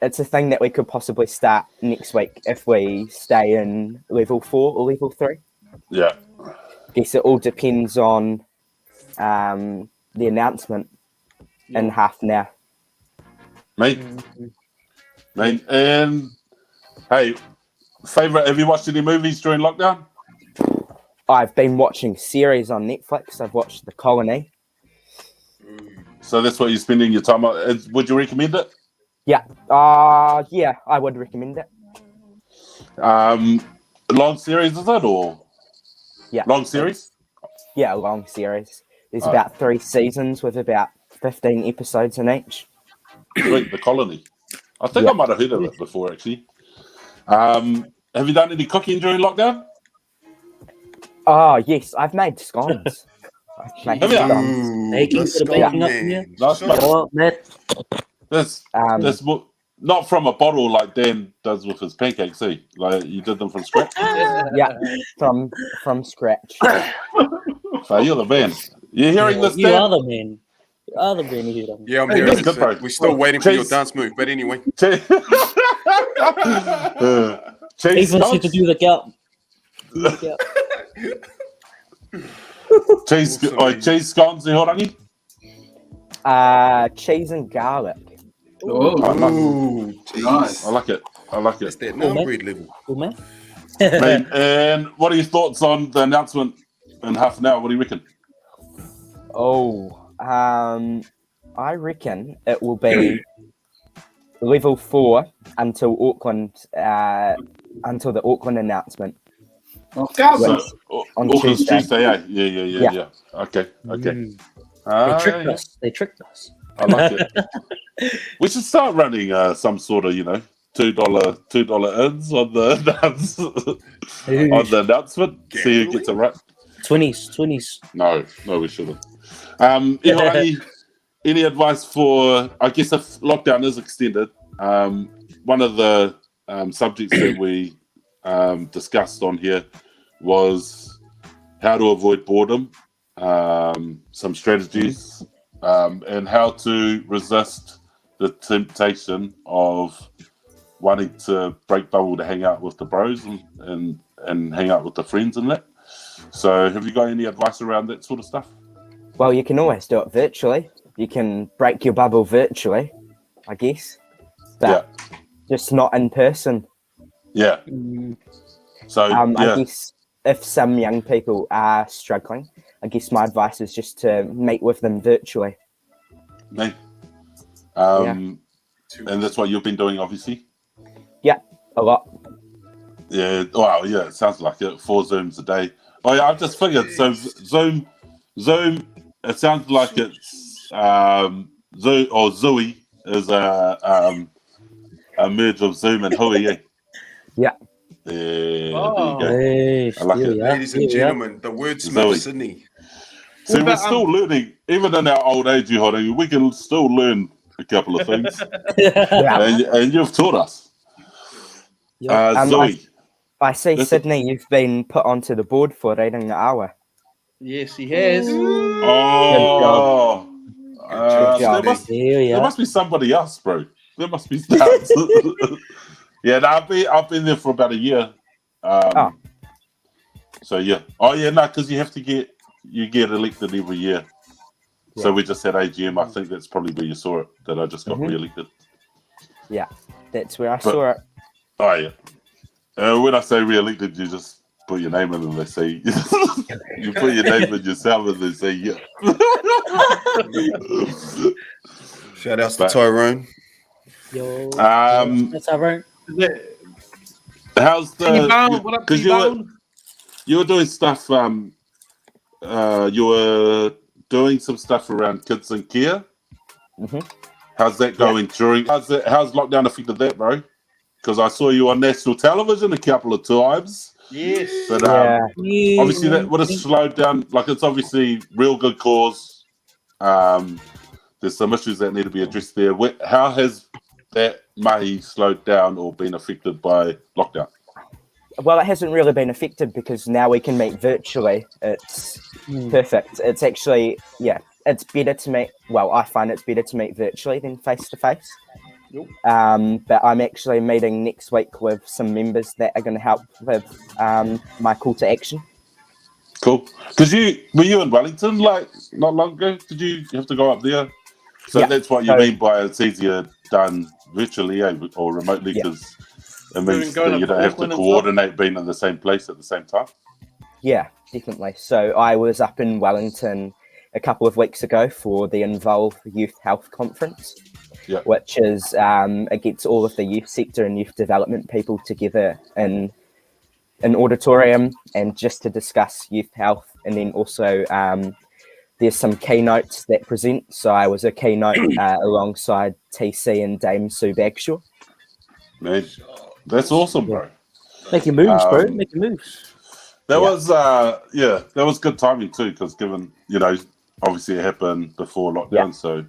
it's a thing that we could possibly start next week if we stay in level 4 or level 3. Yeah. I guess it all depends on the announcement in half an hour. Mate. And hey, have you watched any movies during lockdown? I've been watching series on Netflix. I've watched The Colony. So that's what you're spending your time on. Would you recommend it? Yeah. Yeah, I would recommend it. Long series, is it, or? Yeah. Long series? Yeah, a long series. There's about 3 seasons with about 15 episodes in each. Sweet, The Colony. I think I might have heard of it before, actually. Have you done any cooking during lockdown? Oh, yes. I've made scones. Have you? Making the baking up here. That's not from a bottle like Dan does with his pancakes, see? Like you did them from scratch? Yeah, from scratch. So you're the man. You're hearing this, You Dan? are the man. You are the man here. Yeah, I'm hearing good, bro. this. We're still waiting for your dance move, but anyway. Even see to do the gap. Cheese scones, Ihorangi? Cheese and garlic. Oh, nice. I like it. That's that bread level. Cool, man. Man, and what are your thoughts on the announcement in half an hour? What do you reckon? I reckon it will be level 4 until Auckland, until the Auckland announcement. So, on Auckland's Tuesday. Yeah. Okay. They tricked us. I like it. We should start running some sort of, $2 ins on the on the announcement. See who gets it right. 20s. No, we shouldn't. Any advice for? I guess if lockdown is extended, one of the subjects that we discussed on here was how to avoid boredom, some strategies, and how to resist the temptation of wanting to break bubble to hang out with the bros and hang out with the friends and that. So have you got any advice around that sort of stuff? Well, you can always do it virtually. You can break your bubble virtually, I guess. But just not in person. Yeah. So I guess if some young people are struggling, I guess my advice is just to meet with them virtually. Me. And that's what you've been doing, obviously? Yeah, a lot. Yeah, wow, yeah, it sounds like it. 4 Zooms a day. Oh, yeah, I've just figured. So Zoom, it sounds like it's Zooey is a merge of Zoom and Hui. Yeah. Yeah, there you go. Hey, I like here it. we are. Ladies and Here we are. gentlemen, the wordsmith Zoe. Sydney. See, What we're about, still learning, even in our old age, Ihorangi, we can still learn a couple of things. Yeah. And you've taught us. Yup. Zoe. I see, That's Sidney, you've been put onto the board for reading the hour. Yes, he has. Oh. Good job. Here we There are. must be somebody else, bro. There must be Yeah, no, I've been there for about a year. So yeah. Oh yeah, no, because you get elected every year. So we just had AGM. I think that's probably where you saw it, that I just got re-elected. Yeah, that's where I saw it. Oh yeah. When I say re-elected, you just put your name in and they say you put your name in yourself and they say yeah. Shout outs to Tyrone. Yo. That's Tyrone. How's the? What up, Because you were doing stuff. You were doing some stuff around kids and care. How's that going during? How's lockdown affected that, bro? Because I saw you on national television a couple of times. Yes. But obviously that would have slowed down. Like, it's obviously real good cause. There's some issues that need to be addressed there. How has that mahi slowed down or been affected by lockdown? Well, it hasn't really been affected because now we can meet virtually. It's perfect. It's actually, it's better to meet. Well, I find it's better to meet virtually than face to face. But I'm actually meeting next week with some members that are going to help with my call to action. Cool. Because were you in Wellington like not long ago? Did you have to go up there? So that's what you mean by it's easier done virtually or remotely, because it means that you don't have to coordinate being in the same place at the same time. Yeah, Definitely. So I was up in Wellington a couple of weeks ago for the Involve Youth Health Conference, which is it gets all of the youth sector and youth development people together in an auditorium and just to discuss youth health. And then also there's some keynotes that present. So I was a keynote alongside TC and Dame Sue Bagshaw. Man, that's awesome, bro. Making moves, bro. Making moves. That was that was good timing too, because given obviously it happened before lockdown, so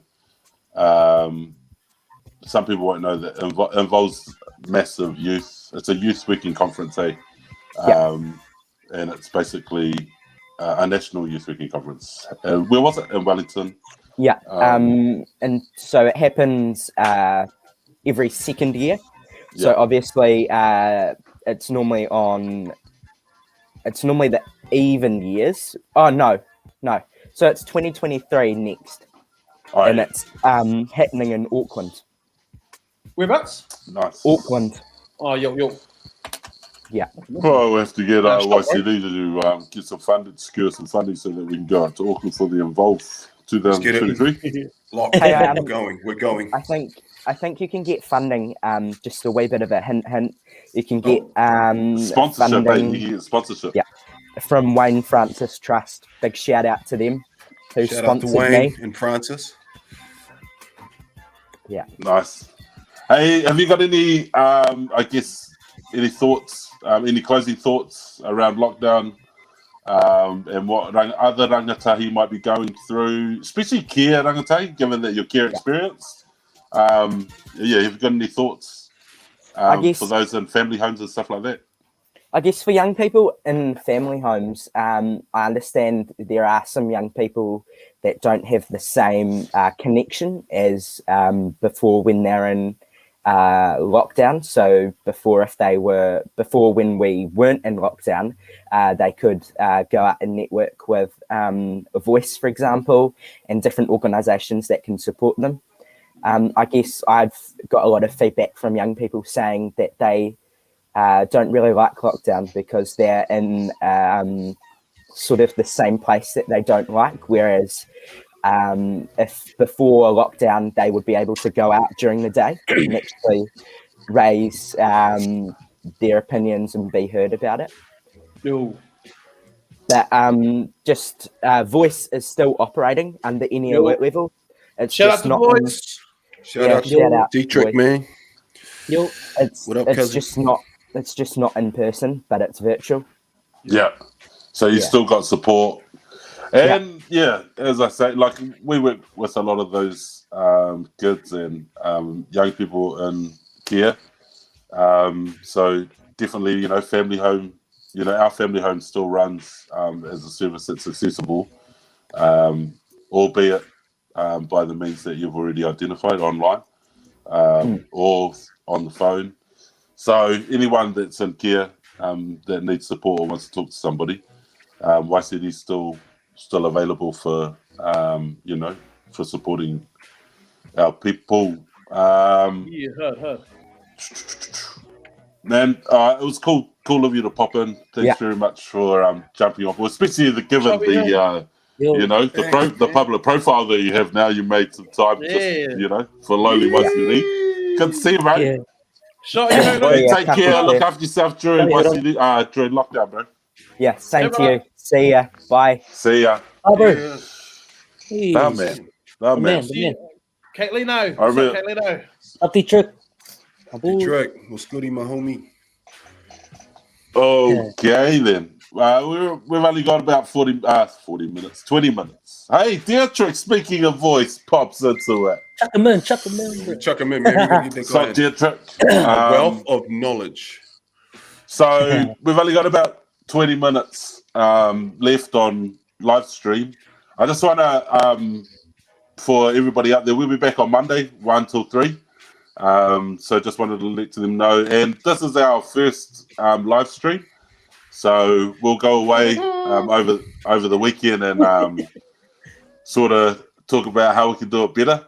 some people won't know that it involves massive youth. It's a youth speaking conference, and it's basically a national youth speaking conference. Where was it? In Wellington. And so it happens every second year. So obviously it's normally the even years. Oh no. So it's 2023 next. And it's happening in Auckland. Whereabouts? Nice. Auckland. Oh, yo. Yeah. Well, we have to get Y.C.D to get some funding, secure some funding so that we can go out to Auckland for the Involve 2023. We're going. I think you can get funding. Just a wee bit of a hint. You can get sponsorship. funding. You get sponsorship. Yeah, from Wayne Francis Trust. Big shout out to them who Shout out to sponsored Wayne me. and Francis. Yeah. Nice. Hey, have you got any? Any thoughts? Any closing thoughts around lockdown? And what other rangatahi might be going through, especially care rangatahi, given that your care experience. Have you got any thoughts for those in family homes and stuff like that? I guess for young people in family homes, I understand there are some young people that don't have the same connection as before when they're in lockdown. So before when we weren't in lockdown, they could go out and network with Voice, for example, and different organisations that can support them. I guess I've got a lot of feedback from young people saying that they don't really like lockdown because they're in sort of the same place that they don't like, whereas if before lockdown they would be able to go out during the day and actually raise their opinions and be heard about it. But just Voice is still operating under any alert level. It's shout just out to not Voice. Shout out to D-Trick, man. It's What up, it's cousin? just not it's just not in person, but it's virtual. Yeah. So you still got support. And as I say, like we work with a lot of those kids and young people in care. So definitely, family home, our family home still runs as a service that's accessible, albeit by the means that you've already identified online or on the phone. So anyone that's in care that needs support or wants to talk to somebody, Y.C.D is still available for for supporting our people. Hard. Man, it was cool of you to pop in. Thanks very much for jumping on board, especially given the public profile that you have now. You made some time just for lowly Y.C.D. Good to see you, mate. Yeah. Shaun, take care. Look after yourself during Y.C.D. During lockdown, bro. Yeah, same to you. See ya. Bye. See ya. Oh, bro. Oh, man. Oh, man. Caitlino. What's up, Caitlino? Up the trick. Trick. What's goody, my homie? Okay, then. We've only got about 40 minutes, 20 minutes. Hey, Dietrich, speaking of voice, pops into it. Chuck him in, bro. Chuck him in, man. So, Dietrich. A wealth of knowledge. So, we've only got about 20 minutes left on live stream. I just want to, for everybody out there, we'll be back on Monday, 1 till 3. So just wanted to let them know. And this is our first live stream. So we'll go away over the weekend and sort of talk about how we can do it better.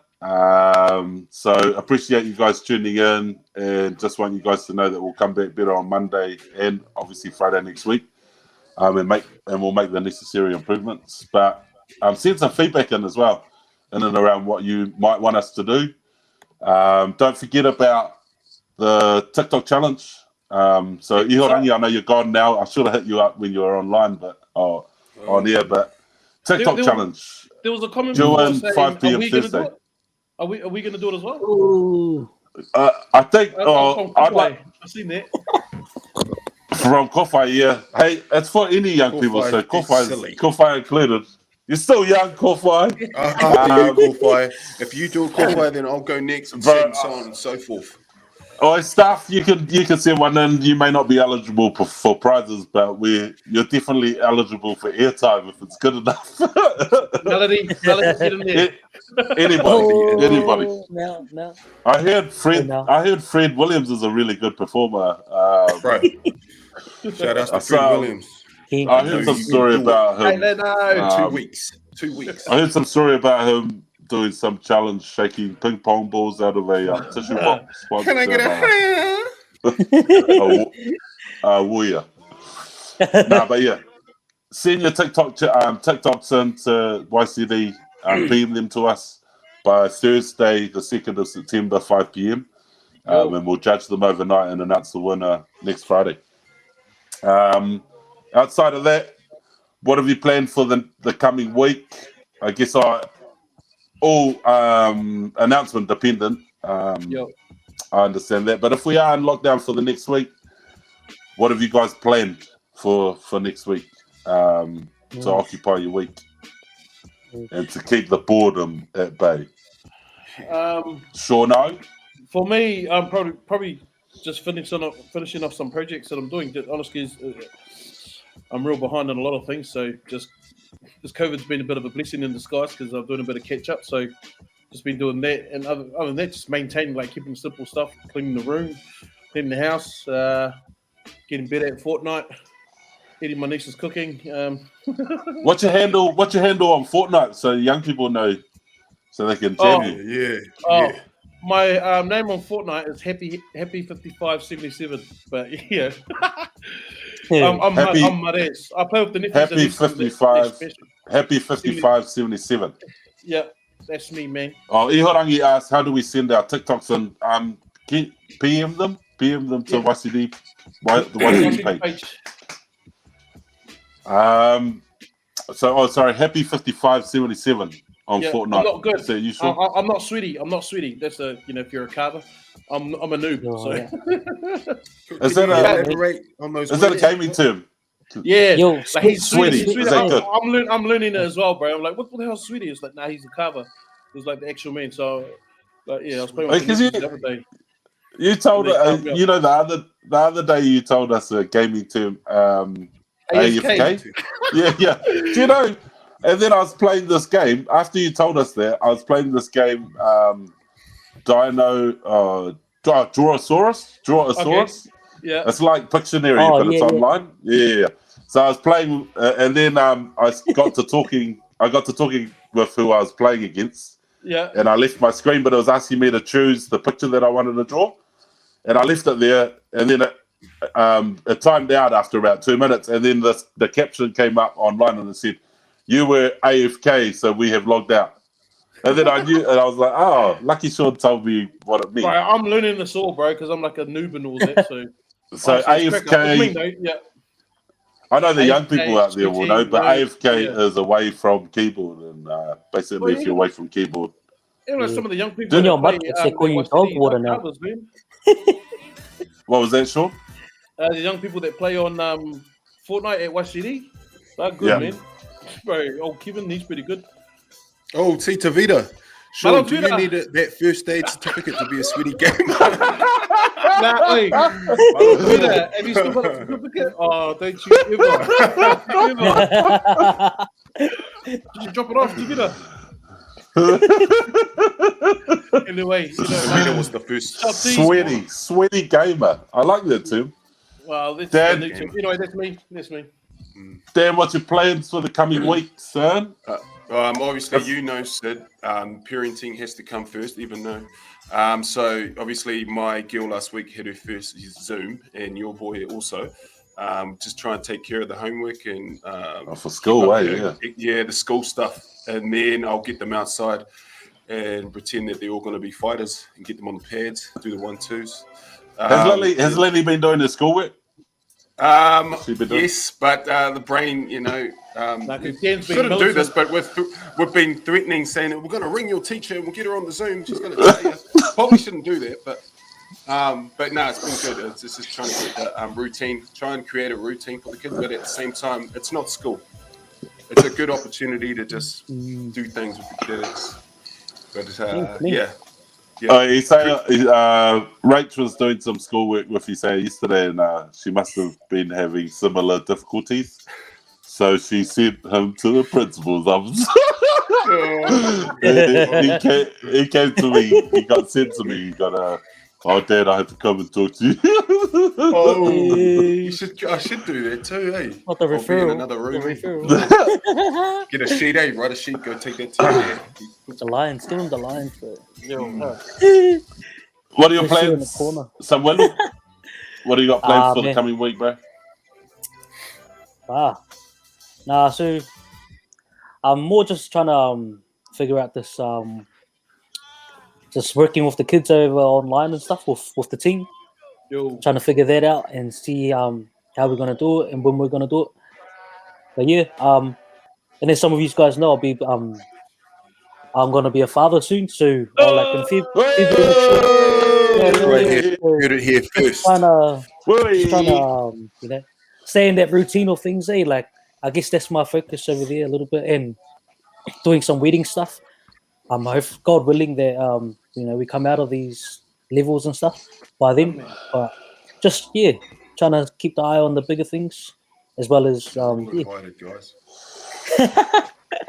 So appreciate you guys tuning in, and just want you guys to know that we'll come back better on Monday and obviously Friday next week. And we'll make the necessary improvements. But send some feedback in as well, in and around what you might want us to do. Don't forget about the TikTok challenge. So Ihorangi, I know you're gone now. I should have hit you up when you were online, but on air. But TikTok challenge. There was a comment Join saying, 5 p.m. Thursday. Are we going to do it as well? Ooh. I think. I've seen that. From Kofai, yeah. Hey, it's for any young people, so Kofai included. You're still young, Kofai. Kofai. If you do a Kofai, then I'll go next, and so on and so forth. Staff, you can send one in. You may not be eligible for prizes, but you're definitely eligible for airtime if it's good enough. Melody, get in there. Anybody. No. I heard Fred Williams is a really good performer. Right. Shout out to Fred Williams. I heard some story about him. 2 weeks. 2 weeks. I heard some story about him doing some challenge, shaking ping pong balls out of a tissue box. Can I get a warrior? But yeah, send your TikToks in to Y.C.D. Beam them to us by Thursday, the 2nd of September, 5 p.m. And we'll judge them overnight and announce the winner next Friday. Outside of that, what have you planned for the coming week? I guess all announcement dependent. I understand that. But if we are in lockdown for the next week, what have you guys planned for next week to occupy your week and to keep the boredom at bay? Shaun? For me, I'm probably just finishing off some projects that I'm doing. Honestly, I'm real behind on a lot of things, so just this COVID's been a bit of a blessing in disguise because I'm doing a bit of catch up. So just been doing that, and other than that, just maintaining, like keeping simple stuff, cleaning the room, cleaning the house, getting better at Fortnite, eating my niece's cooking. What's your handle on Fortnite so young people know, so they can jam you? Yeah. My name on Fortnite is Happy 5577, but yeah. I'm mad ass. I play with the nephews. Happy 5577. Yeah, that's me, man. Ihorangi asked, how do we send our TikToks and PM them to Y.C.D. the Y.C.D page. Happy 5577. on Yeah, Fortnite? I'm not good. Is that you, Shaun? I'm not sweetie. I'm not sweetie. That's a if you're a carver, I'm a noob. Yo, So yeah. Is that Can you a elaborate on those is that a words? gaming term? yeah, Yo, like he's sweetie. Sweetie, He's is that good? I'm learning it as well, bro. I'm like, what the hell, is sweetie? It's like, nah, he's a carver. He's like the actual man. So, like, yeah, I was playing with the Because nephews the other day. you told They carved me up. you know the other day you told us a gaming term AFK. AFK. Yeah. Do you know? And then I was playing this game after you told us that. I was playing this game, Drawosaurus. Okay. Yeah. It's like Pictionary, Oh, but it's yeah, yeah. online. Yeah. So I was playing, and then I got to talking. I got to talking with who I was playing against, Yeah. and I left my screen, but it was asking me to choose the picture that I wanted to draw, and I left it there, and then it timed out after about 2 minutes, and then the caption came up online, and it said, "You were AFK, so we have logged out." And then I knew, and I was like, "Oh, lucky Shaun told me what it meant." Right, I'm learning this all, bro, because I'm like a noob and all that. So, So honestly, it's crack up. It's me, AFK. though, yeah. I know the young AFK, people out there will know, but sweetie, AFK yeah. is away from keyboard, and basically, Well, if you're away from keyboard, You know, some of the young people Junior that play Muppets, they call you West dog Indies, water like now. covers, man. what was that, Shaun? The young people that play on Fortnite at Y.C.D, they're good, Yeah. man. Bro, old Kevin, he's pretty good. Oh, Tita Vida. Shaun, Hello, do you Vida. need that first aid certificate to be a sweetie gamer? Nah, wait. Vida, have you still got the certificate? Oh, don't you ever. Did you drop it off to Vida? Anyway, Vida was the first. Sweaty gamer. I like that too. Well, that's Dad- the new term. Anyway, that's me. That's me. Dan, what's your plans for the coming week, son? Obviously, Sid, parenting has to come first, even though. So, obviously, my girl last week had her first Zoom, and your boy also. Just try and take care of the homework and for school, yeah, the school stuff, and then I'll get them outside and pretend that they're all going to be fighters and get them on the pads, do the 1-2s. Has Lily been doing the schoolwork? Yes, but the brain, Dan's been shouldn't do this, militant. but we've been threatening, saying that we're going to ring your teacher and we'll get her on the Zoom. She's going to tell you. Probably shouldn't do that, but no, it's been good. It's just trying to get the routine, try and create a routine for the kids, but at the same time, it's not school. It's a good opportunity to just do things with the kids. But yeah. Rach was doing some schoolwork with his yesterday, and she must have been having similar difficulties. So she sent him to the principal's office. he came to me. He got sent to me. He got Dad, I have to come and talk to you. I should do that too, eh? Not the I'll be in referral. another room. The Get a sheet, eh? Write a sheet, go take that to you. The Lions, give him the Lions. Bro. What are your Just sit in the plans, corner. Samuel? What do you got plans for the man. coming week, bro? So I'm more just trying to figure out this just working with the kids over online and stuff with the team. Trying to figure that out and see how we're gonna do it and when we're gonna do it. But yeah, and then some of you guys know I'm gonna be a father soon, so like in February. Heard it here first. Trying to stay in that routine of things, eh? Like I guess that's my focus over there a little bit, and doing some wedding stuff. Hope God willing that we come out of these levels and stuff by then. But just trying to keep the eye on the bigger things as well as guys.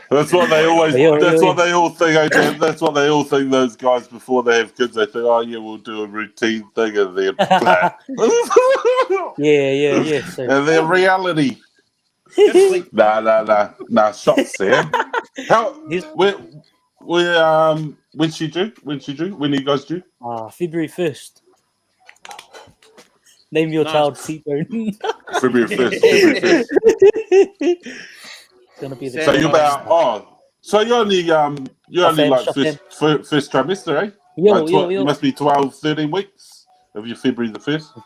That's what they always. What they all think. Dan. That's what they all think. Those guys before they have kids, they think, "Oh yeah, we'll do a routine thing," and then yeah. So, and then reality. Nah. Shots, Sam. When's she due? When are you guys due? February 1st. Name your child T-Bone. February 1st. Gonna be the So you're about so you're only like first trimester, eh? You must be 12, 13 weeks of your February the 1st.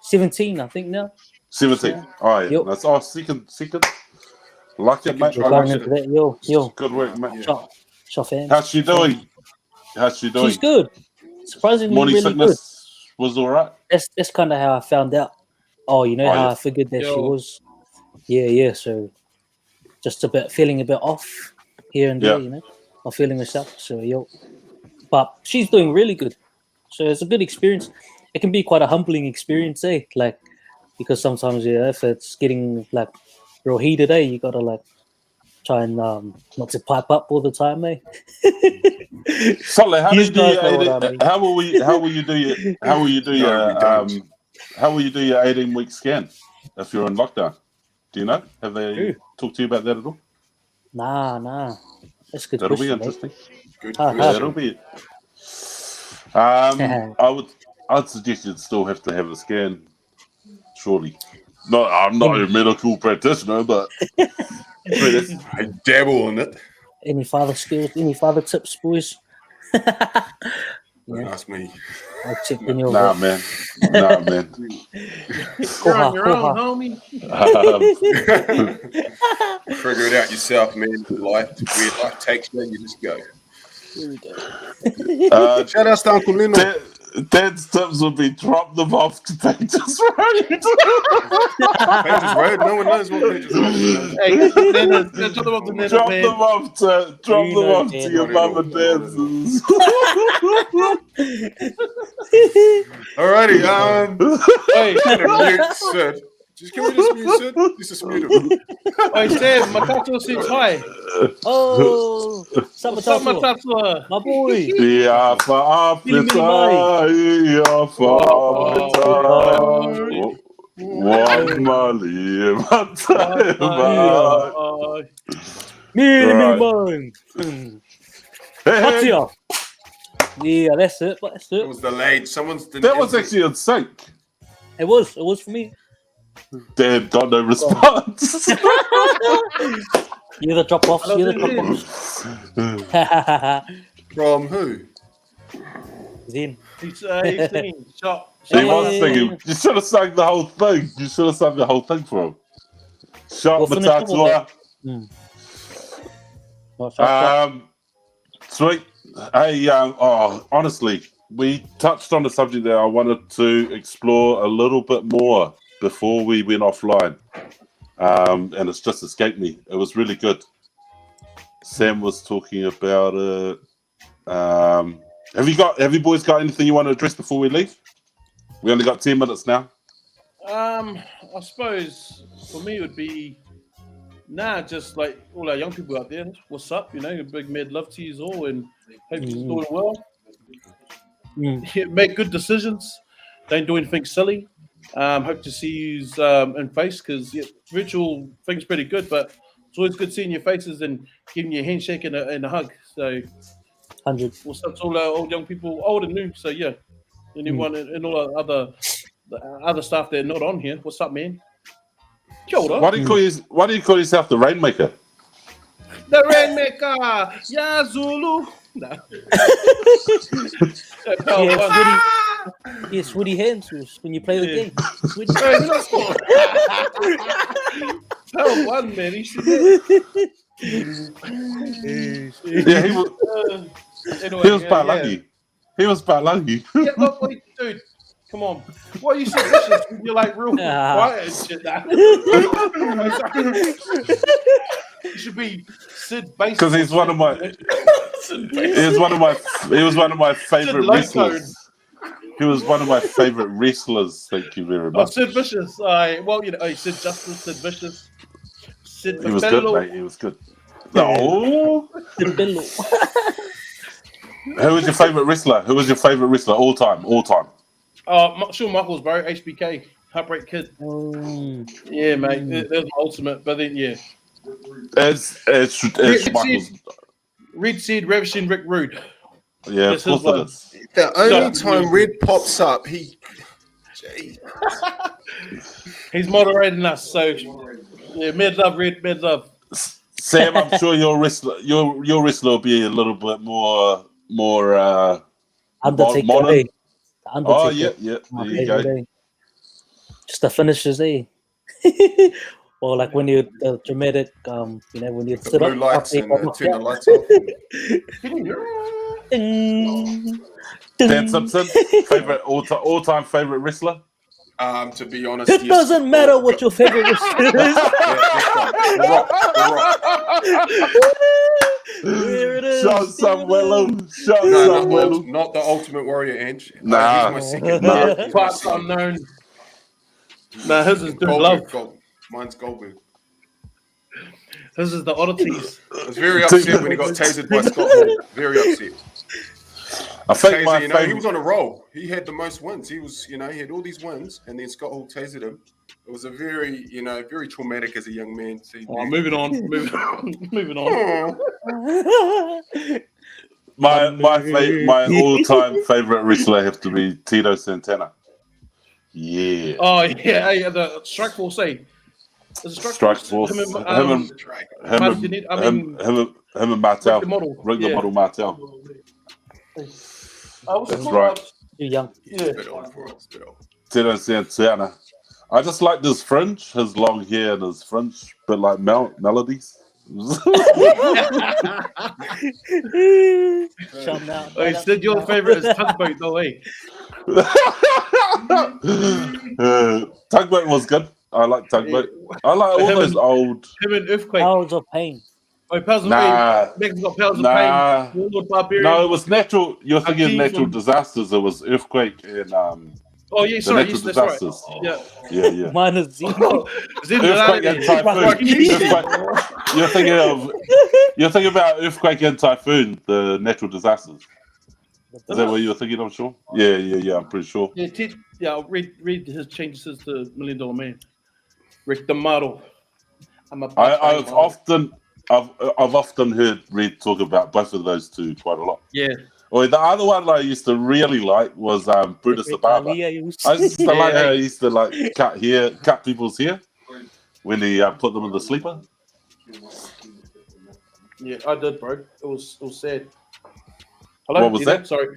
17, I think now. 17. Yeah. Oh yeah, Yep. that's second. Like it, mate. We're going into that. Yo. Good work, mate. Shout Shafan. How's she doing? How's she doing? She's good. Surprisingly, Morning really sickness was all right. good. That's kind of how I found out. Oh, you know Oh, how yeah. I figured that she Yo. was. Yeah. So just feeling a bit off here and there, Yeah. you know, not feeling herself. So but she's doing really good. So it's a good experience. It can be quite a humbling experience, like because sometimes if it's getting like real heated, you gotta like try and not to pipe up all the time, Sully, how You do you do guys know what I your mean. how will you do your No, we don't. how will you do your 18-week scan if you're in lockdown? Do you know? Have they Ooh. talked to you about that at all? Nah. That's a good That'll be question, mate. interesting. Good Ah, Yeah, question. it'll be. I'd suggest you'd still have to have a scan. Surely, I'm not a medical practitioner, but I dabble in it. Any father skills? Any father tips, boys? Don't ask me. I checked in your nah, man. Nah, man. You're on your own, homie. Figure it out yourself, man. Where life takes you, you just go. Here we go. Shout out to Uncle Lino. Dad's tips would be drop them off to Pages Road. Pages Road? No one knows what Pages Road is. Hey, drop them off the net, Drop man. them off to your mum and dad's. Alrighty, Hey, mute Sid. Can we just mute Sid? Just mute him. hey, Sam, Matato says hi. Oh, What's up, Matato? my boy. Yeah, for one Mali, Hey. Yeah, that's it. It was delayed. That was actually in sync. It was for me. Dad got no response. You're the drop offs. From who? Zin. He's singing. Shot. He was thinking, you should have sung the whole thing. You should have sung the whole thing for him. Shot We'll finish up Matatua. Sweet. Hey, honestly, we touched on a subject that I wanted to explore a little bit more before we went offline. And it's just escaped me. It was really good. Sam was talking about it. Have you boys got anything you want to address before we leave? We only got 10 minutes now. I suppose for me it would be just like all our young people out there. What's up? You know, a big mad love to you all, and hope you're doing well. Yeah, make good decisions. Don't do anything silly. Hope to see you in face because virtual thing's pretty good, but it's always good seeing your faces and giving you a handshake and a hug. So, 100. What's up to all our old young people, old and new? So yeah, anyone and all our other staff that are not on here. What's up, man? Kia ora. Why do you call yourself the Rainmaker? The Rainmaker, yeah, Zulu. No. Woody hands when you play the game. Tell one man, he should. Yeah, he was Palangi. He was Palangi. Yeah, look, wait, dude. Come on. Why are you so vicious when you're like real quiet and shit now? You should be Sid Base. Because he's one of my favorite wrestlers. He was one of my favorite wrestlers. Thank you very much. Sid Vicious. Well, you know, Sid Justice, Sid Vicious. Sid He was good, mate. He was good. No. Who was your favorite wrestler? Who was your favorite wrestler all time? Shaun Michaels, bro. HBK. Heartbreak Kid. Yeah, mate. That was my ultimate. But then, yeah. It's Michaels. Red said Ravishing Rick Rude. Yeah, of course it is. The only time Red pops up, he's moderating us. So, yeah, mad love, Red, mad love. Sam, I'm sure your wrestler will be a little bit more Undertaker. modern. Undertaker. Oh yeah. There you go. Just the finishes, Or like when you dramatic, when you The sit blue up, lights there, and turn the lights off. Dan Simpson, favorite all-time favorite wrestler. To be honest, It doesn't matter what your favorite wrestler is. The Rock. There it is. Shaun Samuelu. Shaun No, Samuelu. not the Ultimate Warrior, Ange. Nah. He's my second. Nah. He's my Parts second. unknown. No, his is Dude Love. Mine's Goldberg. His is the oddities. I was very upset when he got tasered by Scott Hall. Very upset. I think Taser, my he was on a roll. He had the most wins. He was, he had all these wins, and then Scott Hall tasered him. It was a very, very traumatic as a young man. Moving on. My all-time favorite wrestler have to be Tito Santana. Yeah. Oh yeah, hey, the Strike Force. Strike Force. Him and Martel. Rick the Model Martel. That's right. You're young. Yeah. Tito Santana. I just like this fringe, his long hair and his fringe, but like melodies. Hey, Sid, your favorite is Tugboat, though, eh? Tugboat was good. I like Tugboat. I like all those old. Him and Earthquake. Powers of Pain. Oh, Powers of Pain. Megan's got Powers of Pain. Warlord Barbarian. No, it was natural. You're thinking of natural disasters. It was Earthquake and Oh yeah, sorry, yes, that's right. Yeah. Mine is Zeno. Earthquake and Typhoon. You're thinking about Earthquake and Typhoon, the natural disasters. Is that what you were thinking of, Shaun? Yeah, I'm pretty sure. Yeah, I'll read his changes to $1 Million Man. Rick the Model. I've often heard Red talk about both of those two quite a lot. Yeah. Or the other one I used to really like was Brutus the Barber. I used to like how he used to cut people's hair when he put them in the sleeper. Yeah, I did, bro. It was sad. Hello? What was that? Sorry.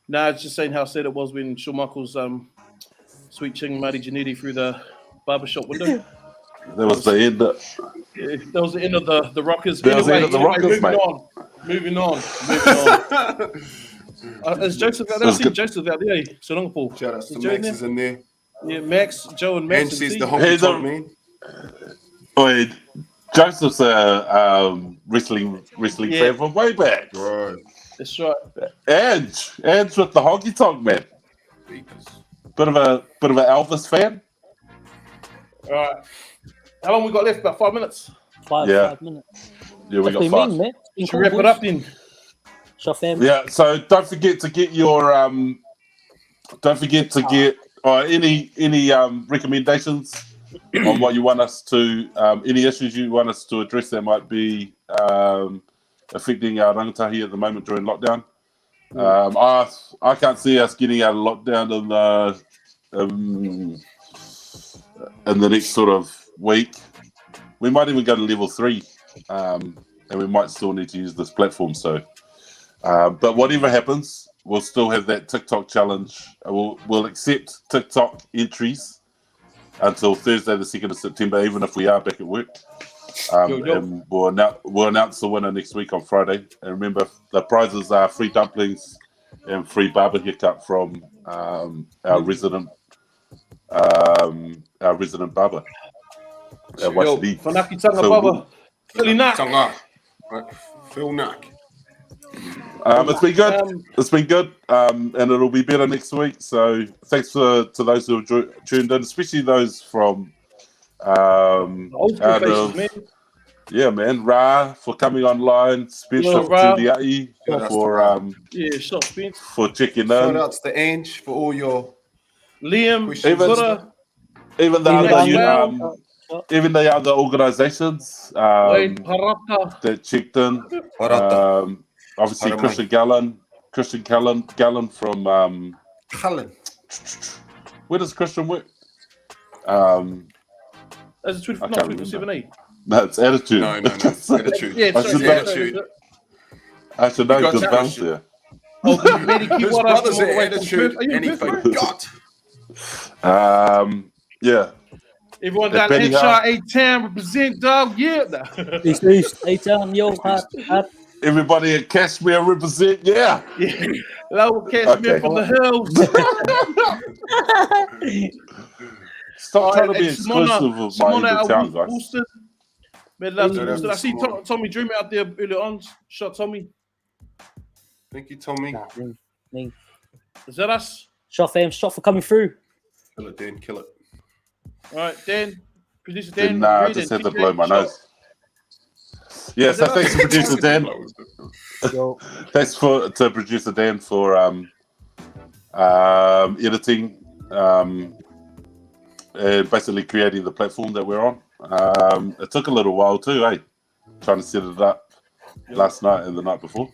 No, it's just saying how sad it was when Shawn Michaels sweet ching Marty Jannetty through the barbershop window. That was the end. That was the end of the Rockers. That was the end of the Rockers, mate. Moving on. Is Joseph out there? I see Joseph out there. Sarongapau. Shout out to Max is in there. Yeah, Max, Joe, and Max. And she's the honky tonk man. Wait, Joseph's a wrestling fan from way back. Right. That's right. Ange with the honky tonk man. Bit of an Elvis fan. All right. How long we got left? About 5 minutes. 5 minutes. Yeah, we got 5. Should we wrap it up then? Yeah, so don't forget to get your any recommendations on what you want us to any issues you want us to address that might be affecting our rangatahi at the moment during lockdown. I can't see us getting out of lockdown in the next sort of week. We might even go to level 3, and we might still need to use this platform. So, but whatever happens, we'll still have that TikTok challenge. We'll accept TikTok entries until Thursday, the 2nd of September, even if we are back at work. And we'll announce the winner next week on Friday. And remember, the prizes are free dumplings and free barber haircut from our resident barber. Whanaki tanga baba. Philly Knack. Phil Knack. It's been good. It's been good, and it'll be better next week. So thanks to those who have tuned in, especially those from man, Ra for coming online. Special to the AE for checking in. Shout outs to Ange for all your Liam, even the other organisations that checked in. Obviously, Christian Gallen from where does Christian work? As a 27A. No, it's Attitude. No. Attitude. Yeah, Attitude. I should know because Val's there. His brother's at Attitude, and he forgot. Yeah. Everyone down Penny Henshaw, A-Town, represent, dog. Yeah. East, East, A-Town, yo, hot, hot. Everybody at Cashmere represent, yeah. Yeah. Lower Cashmere Okay. from the hills. Stop trying to be and exclusive of my end of town, guys. Boosted. Man, love to Shout out Boosted. to I see Simona. Tommy Dreamer out there early on. Shot Tommy. Thank you, Tommy. Nah, me. Is that us? Shot fam, shot for coming through. Kill it, Dan. Kill it. All right, Dan. Producer Dan. Nah, I Reed just and had to TJ, blow my shot. nose. Yeah, so thanks to producer Dan. Yo, Thanks to producer Dan for editing and basically creating the platform that we're on. It took a little while too, trying to set it up last night and the night before.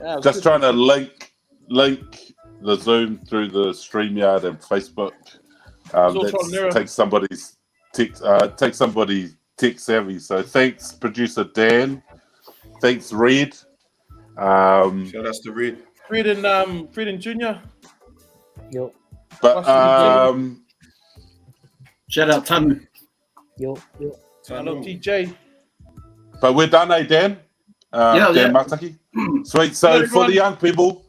Yeah, Just trying to link the Zoom through the StreamYard and Facebook. That takes somebody's tech savvy. So thanks, producer Dan. Thanks, Reed. Shout out to Reed. Fred and Junior. yo, But Shout out Tanu. yo. Hello, TJ. but we're done, Dan? Dan Mataki. Sweet. So for the young people,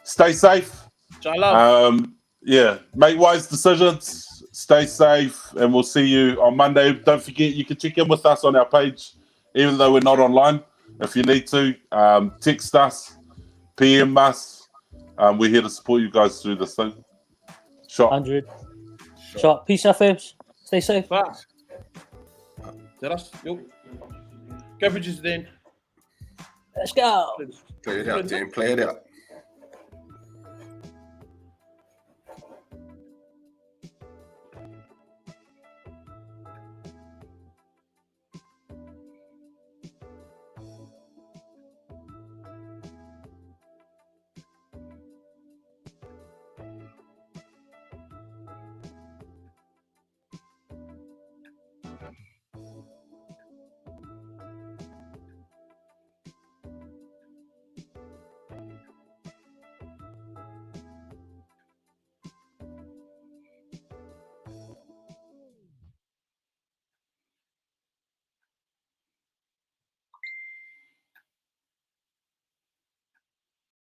stay safe. Make wise decisions. Stay safe, and we'll see you on Monday. Don't forget, you can check in with us on our page, even though we're not online. If you need to, text us, PM us. We're here to support you guys through this thing. Shot. 100. Shot. Peace out, fams. Stay safe. Facts. That us? Yo. Go producer Dan. Let's go. Play it out, Dan. Play it out.